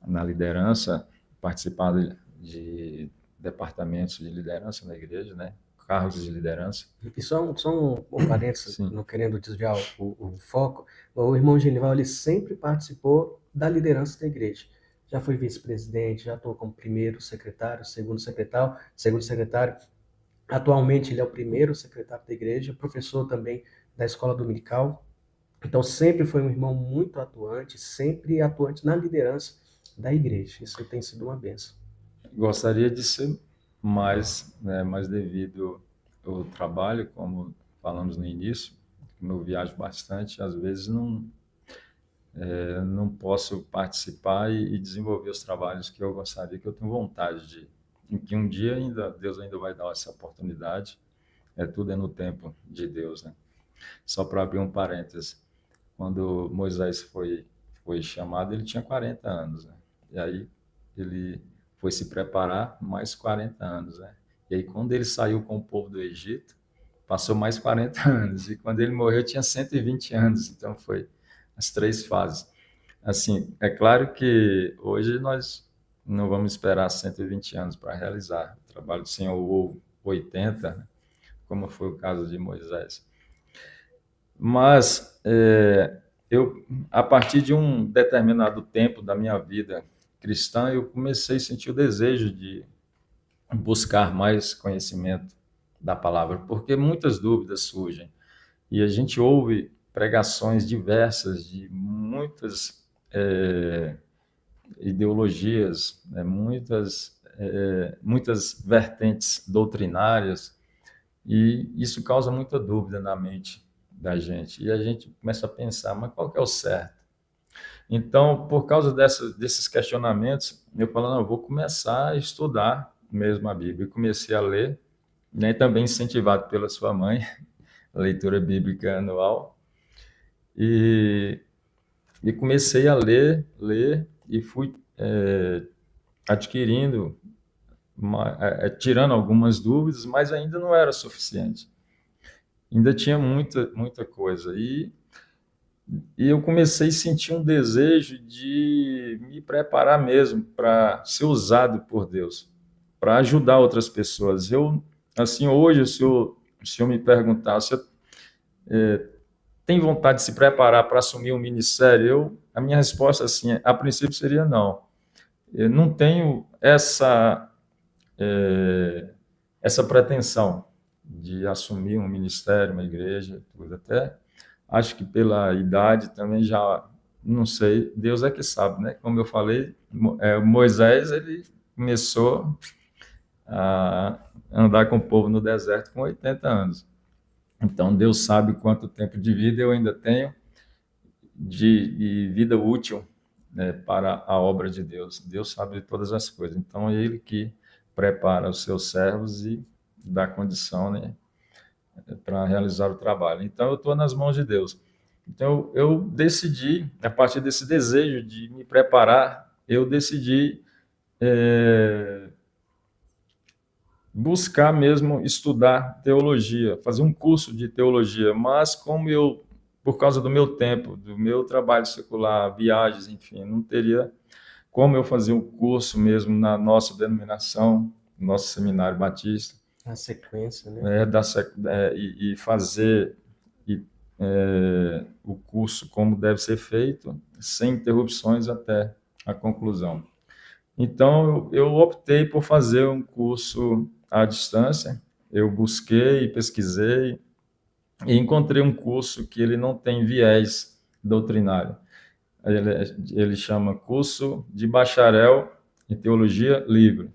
na liderança, participar de departamentos de liderança na igreja, né? Cargos de liderança. E só um parênteses, Sim. não querendo desviar o foco, o irmão Genival ele sempre participou da liderança da igreja. Já foi vice-presidente, já atuou como primeiro secretário, segundo secretário. Atualmente ele é o primeiro secretário da igreja, professor também da escola dominical. Então sempre foi um irmão muito atuante, sempre atuante na liderança da igreja. Isso tem sido uma bênção. Gostaria de ser mais, né, mas devido ao trabalho, como falamos no início, como eu viajo bastante, às vezes não posso participar e desenvolver os trabalhos que eu gostaria, que eu tenho vontade em que um dia Deus ainda vai dar essa oportunidade. Tudo é no tempo de Deus, né? Só para abrir um parênteses, quando Moisés foi chamado, ele tinha 40 anos, né? E aí ele foi se preparar mais 40 anos, né? E aí quando ele saiu com o povo do Egito, passou mais 40 anos. E quando ele morreu, tinha 120 anos. Então foi as três fases. Assim, é claro que hoje nós não vamos esperar 120 anos para realizar o trabalho do Senhor, ou 80, né? Como foi o caso de Moisés. Mas a partir de um determinado tempo da minha vida cristã, eu comecei a sentir o desejo de buscar mais conhecimento da palavra, porque muitas dúvidas surgem. E a gente ouve pregações diversas de muitas ideologias, né, muitas vertentes doutrinárias, e isso causa muita dúvida na mente da gente. E a gente começa a pensar, mas qual que é o certo? Então, por causa desses questionamentos, eu falo, não, eu vou começar a estudar mesmo a Bíblia. E comecei a ler, né, também incentivado pela sua mãe, a leitura bíblica anual. E comecei a ler, e fui adquirindo, tirando algumas dúvidas, mas ainda não era suficiente. Ainda tinha muita coisa. E eu comecei a sentir um desejo de me preparar mesmo para ser usado por Deus, para ajudar outras pessoas. Assim, hoje, se o senhor me perguntar, você tem vontade de se preparar para assumir um ministério? A minha resposta, assim, a princípio seria não. Eu não tenho essa pretensão de assumir um ministério, uma igreja, tudo. Até acho que pela idade também já, não sei, Deus é que sabe, né? Como eu falei, Moisés, ele começou a andar com o povo no deserto com 80 anos. Então, Deus sabe quanto tempo de vida eu ainda tenho de vida útil, né, para a obra de Deus. Deus sabe de todas as coisas. Então, é Ele que prepara os seus servos e dá condição, né, para realizar o trabalho. Então, eu estou nas mãos de Deus. Então, eu decidi, a partir desse desejo de me preparar, eu decidi buscar mesmo estudar teologia, fazer um curso de teologia, mas como eu, por causa do meu tempo, do meu trabalho secular, viagens, enfim, não teria como eu fazer um curso mesmo na nossa denominação, nosso seminário batista, A sequência, né? e fazer o curso como deve ser feito, sem interrupções até a conclusão. Então, eu optei por fazer um curso à distância. Eu busquei, pesquisei e encontrei um curso que ele não tem viés doutrinário. Ele chama Curso de Bacharel em Teologia Livre.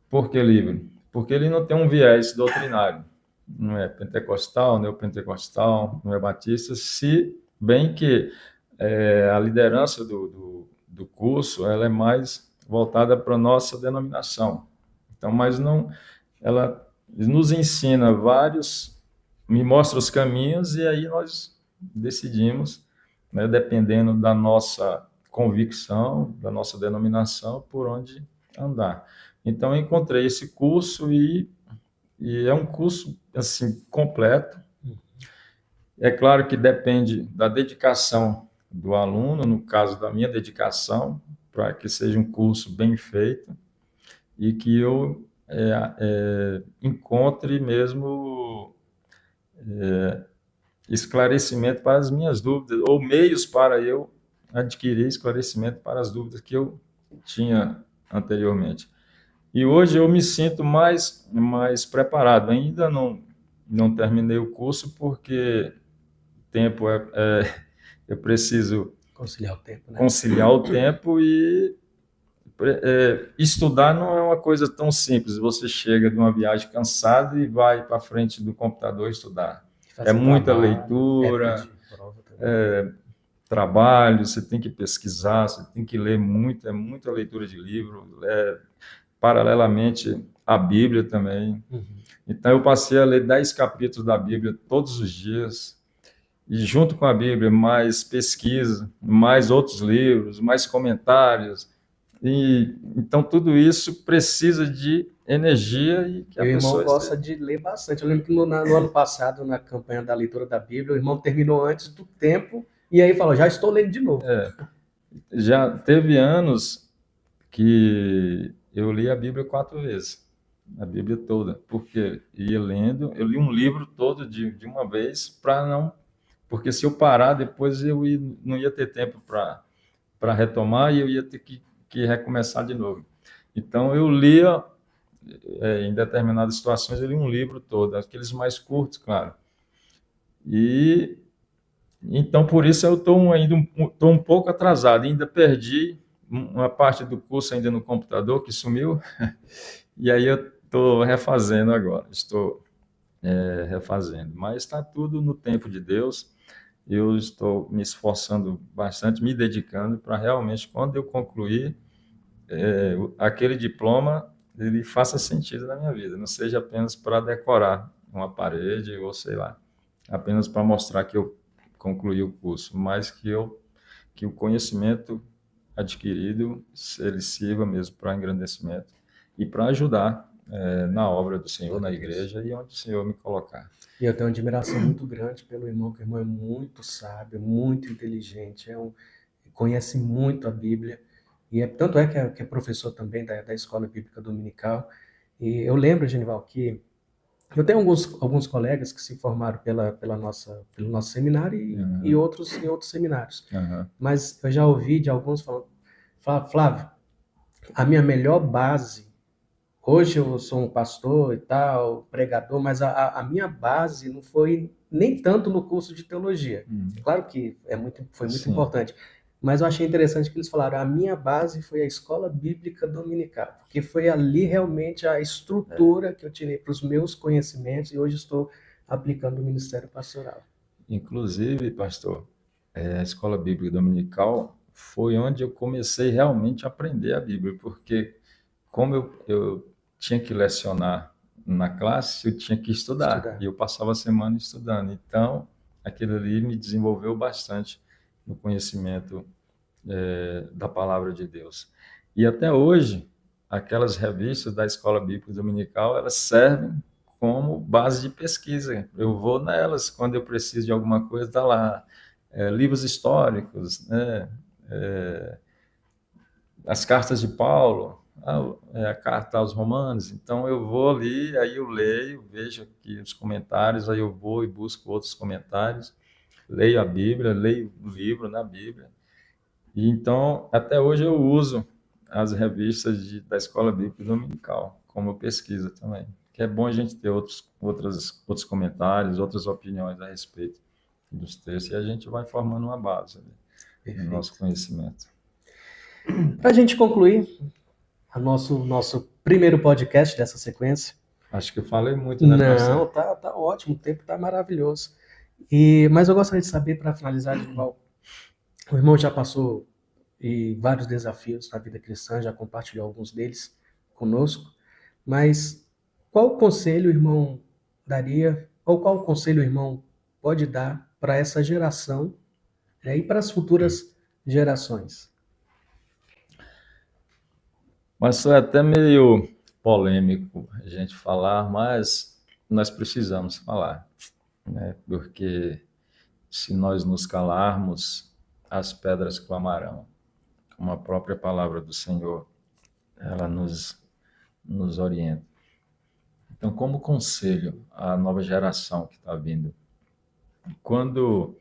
Por que livre? Porque ele não tem um viés doutrinário. Não é pentecostal, neopentecostal, não é batista, se bem que a liderança do curso ela é mais voltada para a nossa denominação. Então, mas não, ela nos ensina vários, me mostra os caminhos e aí nós decidimos, né, dependendo da nossa convicção, da nossa denominação, por onde andar. Então, eu encontrei esse curso e é um curso assim completo. É claro que depende da dedicação do aluno, no caso da minha dedicação, para que seja um curso bem feito e que eu encontre mesmo esclarecimento para as minhas dúvidas, ou meios para eu adquirir esclarecimento para as dúvidas que eu tinha anteriormente. E hoje eu me sinto mais preparado. Ainda não terminei o curso porque tempo eu preciso Conciliar o tempo, né? conciliar o tempo e estudar não é uma coisa tão simples. Você chega de uma viagem cansado e vai para frente do computador estudar. É muita leitura, prova também. trabalho, você tem que pesquisar, você tem que ler muito, é muita leitura de livro, paralelamente à Bíblia também. Então eu passei a ler 10 capítulos da Bíblia todos os dias, e junto com a Bíblia, mais pesquisa, mais outros livros, mais comentários. E então tudo isso precisa de energia e que a Meu irmão pessoa gosta esteja. de ler bastante. Eu lembro que no ano passado, na campanha da leitura da Bíblia, o irmão terminou antes do tempo e aí falou: já estou lendo de novo. Já teve anos que eu li a Bíblia 4 vezes, a Bíblia toda, porque ia lendo, eu li um livro todo de uma vez para não, porque se eu parar depois não ia ter tempo para retomar e eu ia ter que recomeçar de novo. Então eu lia em determinadas situações eu li um livro todo, aqueles mais curtos, claro. E então por isso eu estou ainda tô um pouco atrasado, ainda perdi uma parte do curso ainda no computador que sumiu e aí eu estou refazendo agora. Estou refazendo, mas está tudo no tempo de Deus. Eu estou me esforçando bastante, me dedicando para realmente, quando eu concluir, aquele diploma ele faça sentido na minha vida, não seja apenas para decorar uma parede ou sei lá, apenas para mostrar que eu concluí o curso, mas que o conhecimento adquirido ele sirva mesmo para engrandecimento e para ajudar na obra do Senhor, na igreja e onde o Senhor me colocar. E eu tenho uma admiração muito grande pelo irmão, que o irmão é muito sábio, muito inteligente, conhece muito a Bíblia. E tanto é que é professor também da Escola Bíblica Dominical. E eu lembro, Genival, que eu tenho alguns colegas que se formaram pelo nosso seminário e outros em outros seminários. Mas eu já ouvi de alguns falando: Flávio, a minha melhor base, hoje eu sou um pastor e tal, pregador, mas a minha base não foi nem tanto no curso de teologia. Claro que foi muito Sim. importante, mas eu achei interessante que eles falaram: a minha base foi a Escola Bíblica Dominical, porque foi ali realmente a estrutura que eu tirei para os meus conhecimentos e hoje estou aplicando no ministério pastoral. Inclusive, pastor, a Escola Bíblica Dominical foi onde eu comecei realmente a aprender a Bíblia, porque como eu tinha que lecionar na classe, eu tinha que estudar, e eu passava a semana estudando. Então, aquilo ali me desenvolveu bastante no conhecimento da palavra de Deus. E até hoje, aquelas revistas da Escola Bíblica Dominical, elas servem como base de pesquisa. Eu vou nelas quando eu preciso de alguma coisa, está lá. Livros históricos, né? As cartas de Paulo, a carta aos Romanos. Então, eu vou ali, aí eu leio, vejo aqui os comentários, aí eu vou e busco outros comentários, leio a Bíblia, leio o livro na Bíblia. E então, até hoje eu uso as revistas da Escola Bíblica Dominical como pesquisa também, que é bom a gente ter outros comentários, outras opiniões a respeito dos textos, e a gente vai formando uma base do nosso conhecimento. Para a gente concluir o nosso primeiro podcast dessa sequência. Acho que eu falei muito, né, Marcelo? Não, tá ótimo, o tempo tá maravilhoso. Mas eu gostaria de saber, para finalizar, Edival, o irmão já passou vários desafios na vida cristã, já compartilhou alguns deles conosco, mas qual conselho o irmão daria, ou qual conselho o irmão pode dar para essa geração, né, e para as futuras gerações? Mas é até meio polêmico a gente falar, mas nós precisamos falar, né? Porque se nós nos calarmos, as pedras clamarão. Como a própria palavra do Senhor, ela nos orienta. Então, como conselho à nova geração que está vindo, quando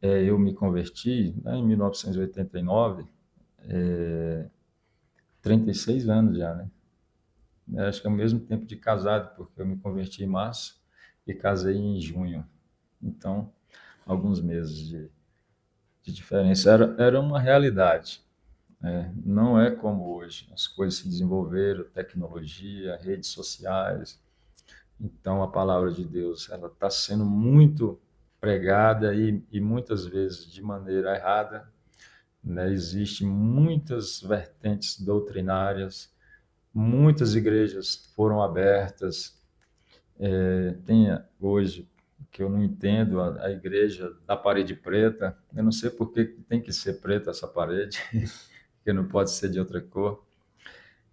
eu me converti, né, em 1989, 36 anos já, né? Acho que é o mesmo tempo de casado, porque eu me converti em março e casei em junho. Então, alguns meses de diferença. Era uma realidade. Não é como hoje. As coisas se desenvolveram, tecnologia, redes sociais. Então, a palavra de Deus ela está sendo muito pregada e muitas vezes de maneira errada. Né? Existem muitas vertentes doutrinárias, muitas igrejas foram abertas. Tem hoje, que eu não entendo, a igreja da parede preta. Eu não sei por que tem que ser preta essa parede, que não pode ser de outra cor.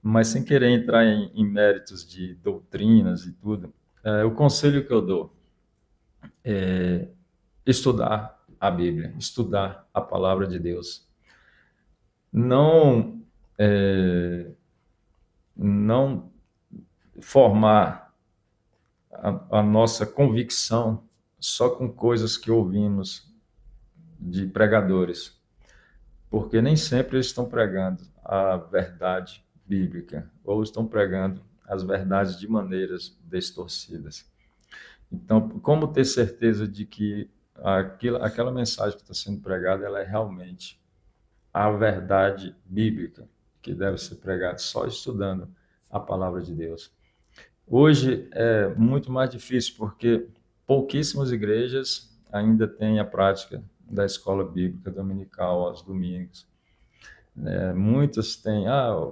Mas sem querer entrar em méritos de doutrinas e tudo, o conselho que eu dou é estudar a Bíblia, estudar a palavra de Deus. Não formar a nossa convicção só com coisas que ouvimos de pregadores, porque nem sempre eles estão pregando a verdade bíblica, ou estão pregando as verdades de maneiras distorcidas. Então, como ter certeza de que aquela mensagem que está sendo pregada, ela é realmente a verdade bíblica, que deve ser pregada só estudando a palavra de Deus. Hoje é muito mais difícil, porque pouquíssimas igrejas ainda têm a prática da escola bíblica dominical aos domingos. Muitas têm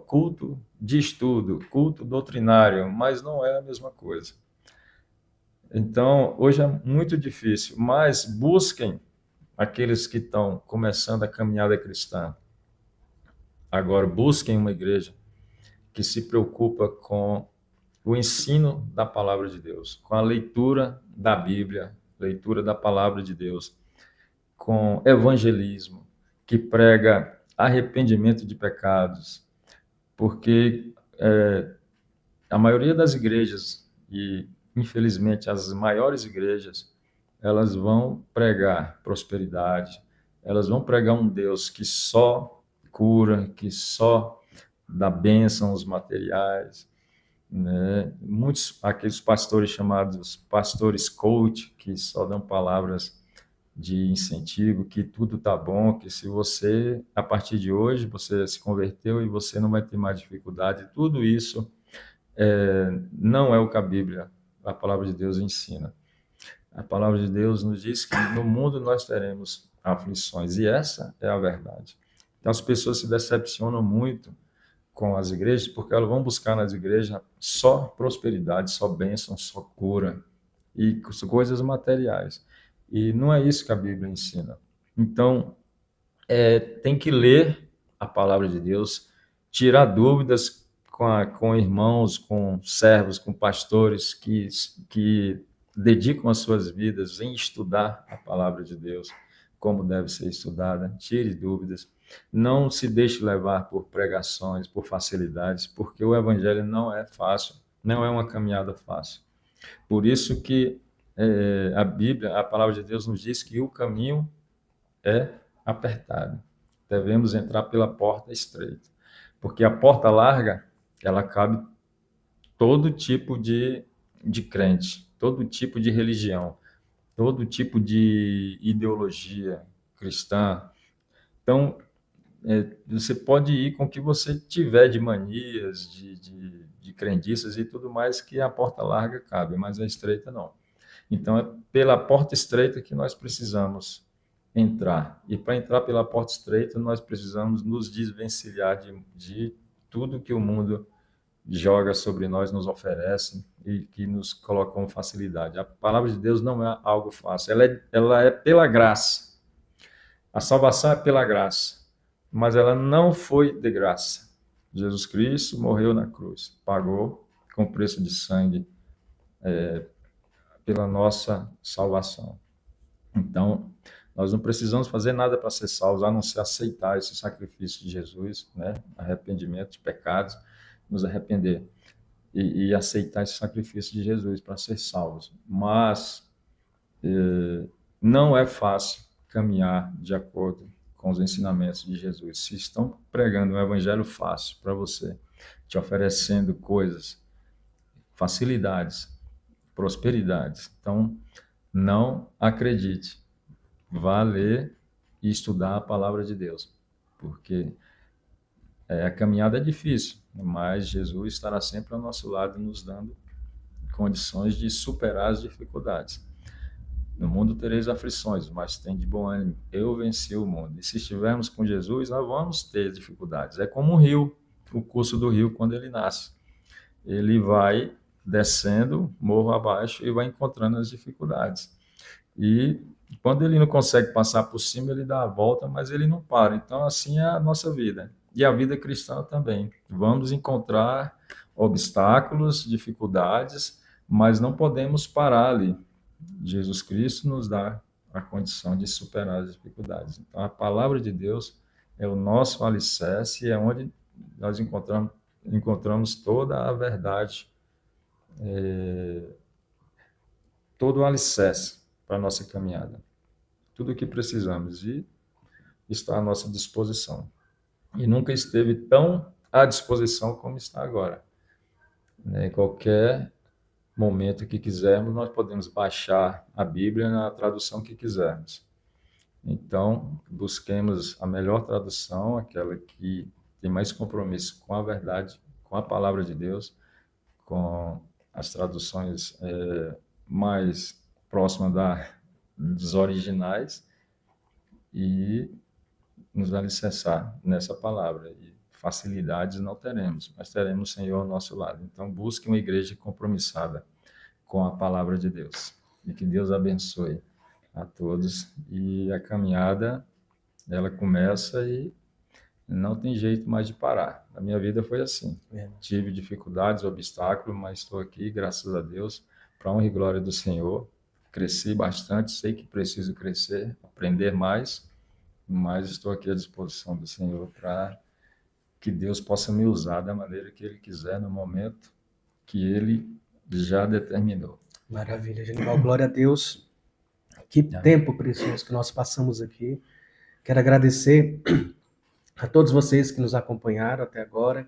culto de estudo, culto doutrinário, mas não é a mesma coisa. Então, hoje é muito difícil, mas busquem aqueles que estão começando a caminhada cristã. Agora, busquem uma igreja que se preocupa com o ensino da palavra de Deus, com a leitura da Bíblia, leitura da palavra de Deus, com evangelismo, que prega arrependimento de pecados, porque a maioria das igrejas, e infelizmente as maiores igrejas, elas vão pregar prosperidade, elas vão pregar um Deus que só cura, que só dá bênçãos materiais, né? Muitos aqueles pastores chamados pastores coach, que só dão palavras de incentivo, que tudo tá bom, que se você, a partir de hoje, você se converteu e você não vai ter mais dificuldade, tudo isso não é o que a palavra de Deus ensina. A palavra de Deus nos diz que no mundo nós teremos aflições, e essa é a verdade. Então as pessoas se decepcionam muito com as igrejas, porque elas vão buscar nas igrejas só prosperidade, só bênção, só cura e coisas materiais. E não é isso que a Bíblia ensina. Então, tem que ler a palavra de Deus, tirar dúvidas com irmãos, com servos, com pastores que dedicam as suas vidas em estudar a palavra de Deus, como deve ser estudada, tire dúvidas, não se deixe levar por pregações, por facilidades, porque o evangelho não é fácil, não é uma caminhada fácil. Por isso que a Bíblia, a palavra de Deus nos diz que o caminho é apertado. Devemos entrar pela porta estreita, porque a porta larga, ela cabe todo tipo de crente, todo tipo de religião, todo tipo de ideologia cristã. Então, você pode ir com o que você tiver de manias, de crendices e tudo mais, que a porta larga cabe, mas a estreita não. Então, é pela porta estreita que nós precisamos entrar. E para entrar pela porta estreita, nós precisamos nos desvencilhar de tudo que o mundo joga sobre nós, nos oferece e que nos coloca com facilidade. A palavra de Deus não é algo fácil, ela é pela graça. A salvação é pela graça, mas ela não foi de graça. Jesus Cristo morreu na cruz, pagou com preço de sangue pela nossa salvação. Então, nós não precisamos fazer nada para ser salvos, a não ser aceitar esse sacrifício de Jesus, né? Arrependimento de pecados, nos arrepender e aceitar esse sacrifício de Jesus para ser salvos. Mas não é fácil caminhar de acordo com os ensinamentos de Jesus. Se estão pregando um evangelho fácil para você, te oferecendo coisas, facilidades, prosperidades, então não acredite. Vá ler e estudar a palavra de Deus, porque a caminhada é difícil, mas Jesus estará sempre ao nosso lado, nos dando condições de superar as dificuldades. No mundo tereis aflições, mas tem de bom ânimo. Eu venci o mundo. E se estivermos com Jesus, nós vamos ter dificuldades. É como um rio, o curso do rio quando ele nasce. Ele vai descendo morro abaixo e vai encontrando as dificuldades. E quando ele não consegue passar por cima, ele dá a volta, mas ele não para. Então, assim é a nossa vida. E a vida cristã também. Vamos encontrar obstáculos, dificuldades, mas não podemos parar ali. Jesus Cristo nos dá a condição de superar as dificuldades. Então, a palavra de Deus é o nosso alicerce, é onde nós encontramos toda a verdade, todo o alicerce para a nossa caminhada. Tudo o que precisamos e está à nossa disposição. E nunca esteve tão à disposição como está agora. Em qualquer momento que quisermos, nós podemos baixar a Bíblia na tradução que quisermos. Então, busquemos a melhor tradução, aquela que tem mais compromisso com a verdade, com a palavra de Deus, com as traduções mais próximas dos originais e nos alicerçar nessa palavra. E facilidades não teremos, mas teremos o Senhor ao nosso lado. Então, busque uma igreja compromissada com a palavra de Deus. E que Deus abençoe a todos. E a caminhada, ela começa e não tem jeito mais de parar. A minha vida foi assim. Tive dificuldades, obstáculos, mas estou aqui, graças a Deus, para a honra e glória do Senhor. Cresci bastante, sei que preciso crescer, aprender mais, mas estou aqui à disposição do Senhor para que Deus possa me usar da maneira que Ele quiser, no momento que Ele já determinou. Maravilha, Genival. Glória a Deus. Que tempo precioso que nós passamos aqui. Quero agradecer a todos vocês que nos acompanharam até agora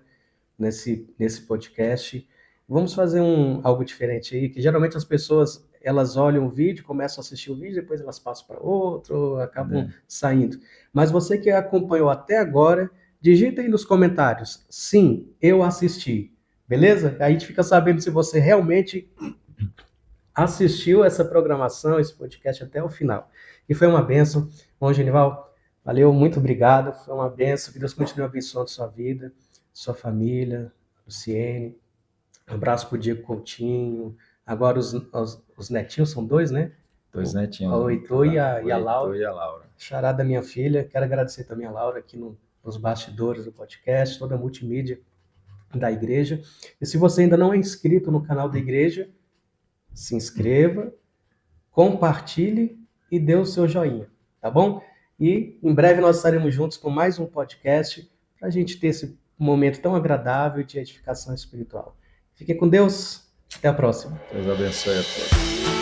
nesse podcast. Vamos fazer algo diferente aí, que geralmente as pessoas elas olham o vídeo, começam a assistir o vídeo, depois elas passam para outro, acabam saindo. Mas você que acompanhou até agora, digita aí nos comentários, sim, eu assisti, beleza? Aí a gente fica sabendo se você realmente assistiu essa programação, esse podcast até o final. E foi uma bênção. Bom, Genival, valeu, muito obrigado, foi uma bênção, que Deus continue abençoando sua vida, sua família, Luciene. Um abraço para o Diego Coutinho. Agora os netinhos, são dois, né? Dois netinhos. O Heitor e a Laura. E a Laura. Xará da minha filha. Quero agradecer também a Laura aqui nos bastidores do podcast, toda a multimídia da igreja. E se você ainda não é inscrito no canal da igreja, se inscreva, compartilhe e dê o seu joinha, tá bom? E em breve nós estaremos juntos com mais um podcast para a gente ter esse momento tão agradável de edificação espiritual. Fiquem com Deus, até a próxima. Deus abençoe a todos.